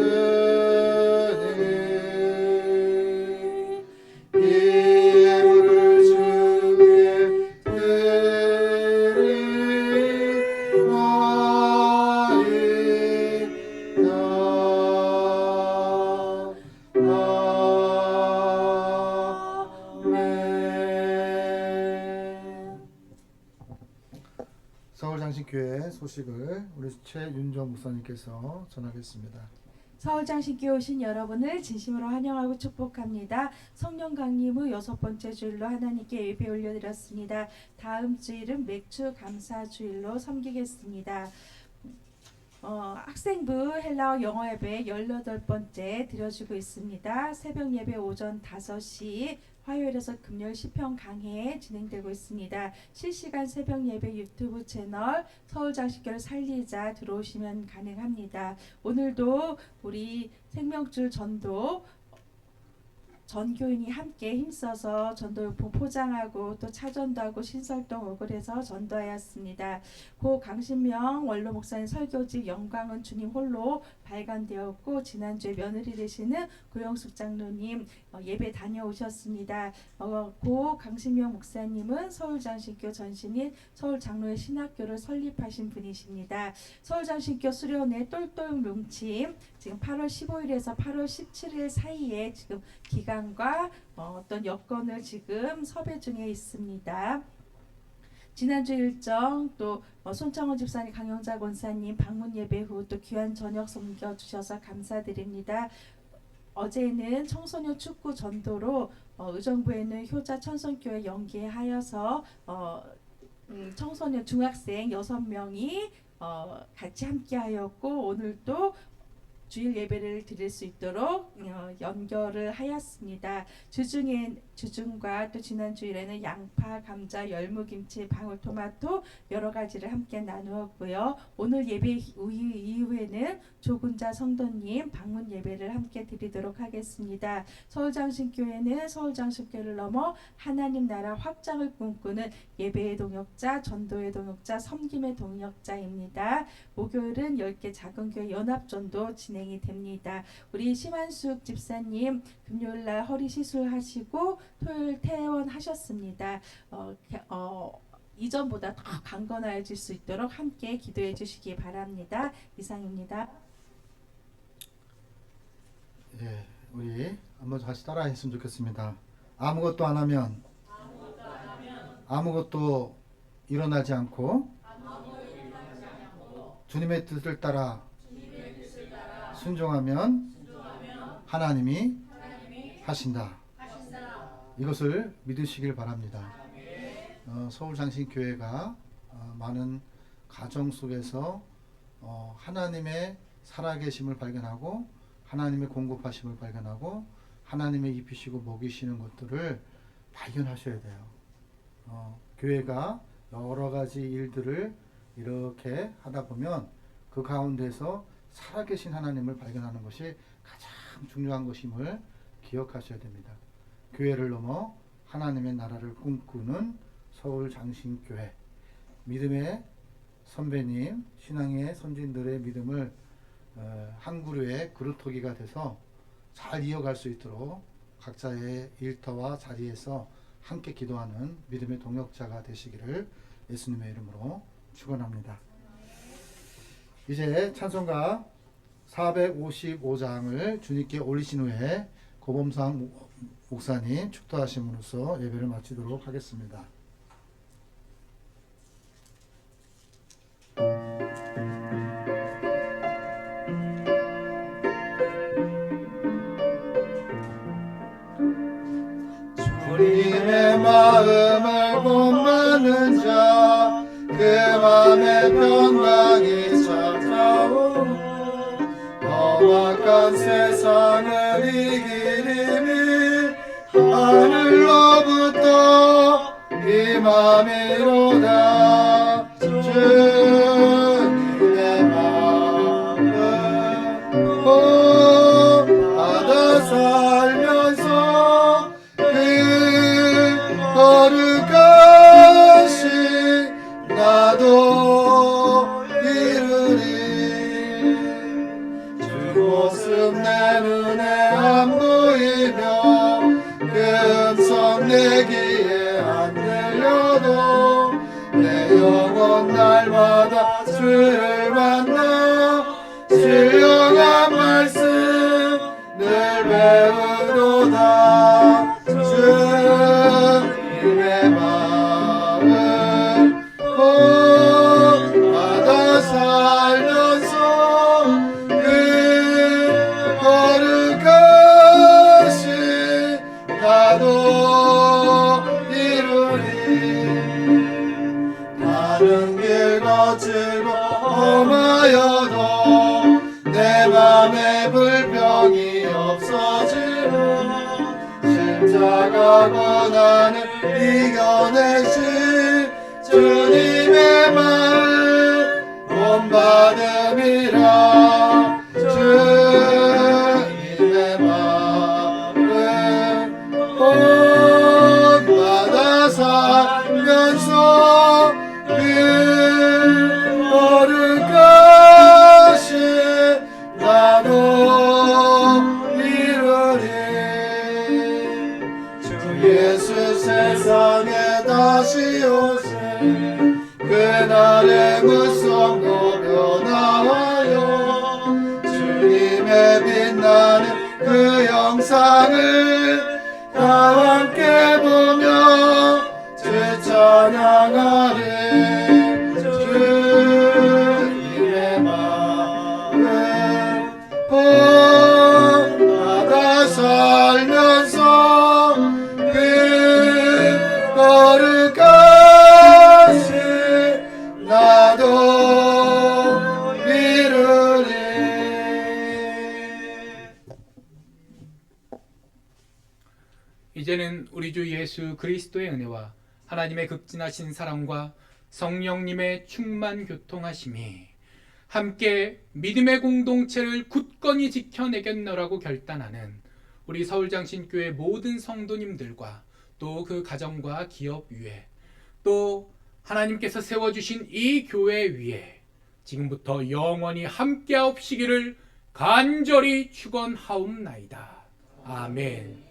이 예물을 주께 아멘. 서울장신교회 소식을 우리 최윤정 목사님께서 전하겠습니다. 서울장신교회 오신 여러분을 진심으로 환영하고 축복합니다. 성령 강림 후 6번째 주일로 하나님께 예배 올려드렸습니다. 다음 주일은 맥주 감사 주일로 섬기겠습니다. 학생부 헬라어 영어 예배 18번째 드려주고 있습니다. 새벽 예배 오전 5시, 화요일에서 금요일 시편 강해 진행되고 있습니다. 실시간 새벽 예배 유튜브 채널 서울장신교를 살리자 들어오시면 가능합니다. 오늘도 우리 생명줄 전도 전교인이 함께 힘써서 전도용품 포장하고 또 차전도 하고 신설동 오고 그래서 전도하였습니다. 고 강신명 원로 목사님 설교집 영광은 주님 홀로 발간되었고 지난주에 며느리 되시는 고영숙 장로님 예배 다녀오셨습니다. 고 강신명 목사님은 서울장신교 전신인 서울장로의 신학교를 설립하신 분이십니다. 서울장신교 수련회 똘똘 뭉침 지금 8월 15일에서 8월 17일 사이에 지금 기간과 어떤 여건을 지금 섭외 중에 있습니다. 지난주 일정 또 손창원 집사님, 강영자 권사님 방문 예배 후 또 귀한 저녁 섬겨주셔서 감사드립니다. 어제는 청소년 축구 전도로 의정부에는 효자 천성교회 연계하여서 청소년 중학생 6명이 같이 함께하였고 오늘도 주일 예배를 드릴 수 있도록 연결을 하였습니다. 주중과 또 지난 주일에는 양파, 감자, 열무김치, 방울토마토 여러 가지를 함께 나누었고요. 오늘 예배 이후에는 조군자 성도님 방문 예배를 함께 드리도록 하겠습니다. 서울장신교회는 서울장신교회를 넘어 하나님 나라 확장을 꿈꾸는 예배의 동역자, 전도의 동역자, 섬김의 동역자입니다. 목요일은 10개 작은교회 연합전도 진행이 됩니다. 우리 심한숙 집사님 금요일날 허리 시술하시고 토요일 퇴원하셨습니다. 이전보다 더 강건해질 수 있도록 함께 기도해 주시기 바랍니다. 이상입니다. 예, 우리 한번 다시 따라했으면 좋겠습니다. 아무것도 안 하면 아무것도 일어나지 않고 주님의 뜻을 따라 순종하면 하나님이 하신다. 이것을 믿으시길 바랍니다. 서울장신교회가 많은 가정 속에서 하나님의 살아계심을 발견하고 하나님의 공급하심을 발견하고 하나님의 입히시고 먹이시는 것들을 발견하셔야 돼요. 교회가 여러 가지 일들을 이렇게 하다 보면 그 가운데서 살아계신 하나님을 발견하는 것이 가장 중요한 것임을 기억하셔야 됩니다. 교회를 넘어 하나님의 나라를 꿈꾸는 서울장신교회, 믿음의 선배님, 신앙의 선진들의 믿음을 한 그루의 그루터기가 돼서 잘 이어갈 수 있도록 각자의 일터와 자리에서 함께 기도하는 믿음의 동역자가 되시기를 예수님의 이름으로 축원합니다. 이제 찬송가 455장을 주님께 올리신 후에 고범상 목사님 축도하심으로써 예배를 마치도록 하겠습니다. 주님의 마음을 본받는 자, 그 맘에 평강이 찾아오고 험악한 세상을 이기리니 하늘로부터 임함이로다. 주님의 마음을 본받아 날마다 주를 만나 신령한 말씀 늘 배우도다. 주님의 마음을 본받아 살면서 그 거룩하신 나도 이루리. 다른 길 거칠고 험하여도 내 맘에 불평이 없어지고 십자가 고난을 이겨내신 주님의 마음 본받음이라. 주님의 마음을 본받아 살면서 그 거룩하신 나도 이루리. 주 예수 세상에 다시 오세 그날의 무성도 변화하여 주님의 빛나는 그 영상을 다 함께 보며 주 찬양하리. 주님의 마음을 본받아 살면서 그 거룩하신 나도 이루리. 이제는 우리 주 예수 그리스도의 은혜와 하나님의 극진하신 사랑과 성령님의 충만 교통하심이 함께 믿음의 공동체를 굳건히 지켜내겠노라고 결단하는 우리 서울장신교회 모든 성도님들과 또 그 가정과 기업 위에 또 하나님께서 세워주신 이 교회 위에 지금부터 영원히 함께하옵시기를 간절히 축원하옵나이다. 아멘.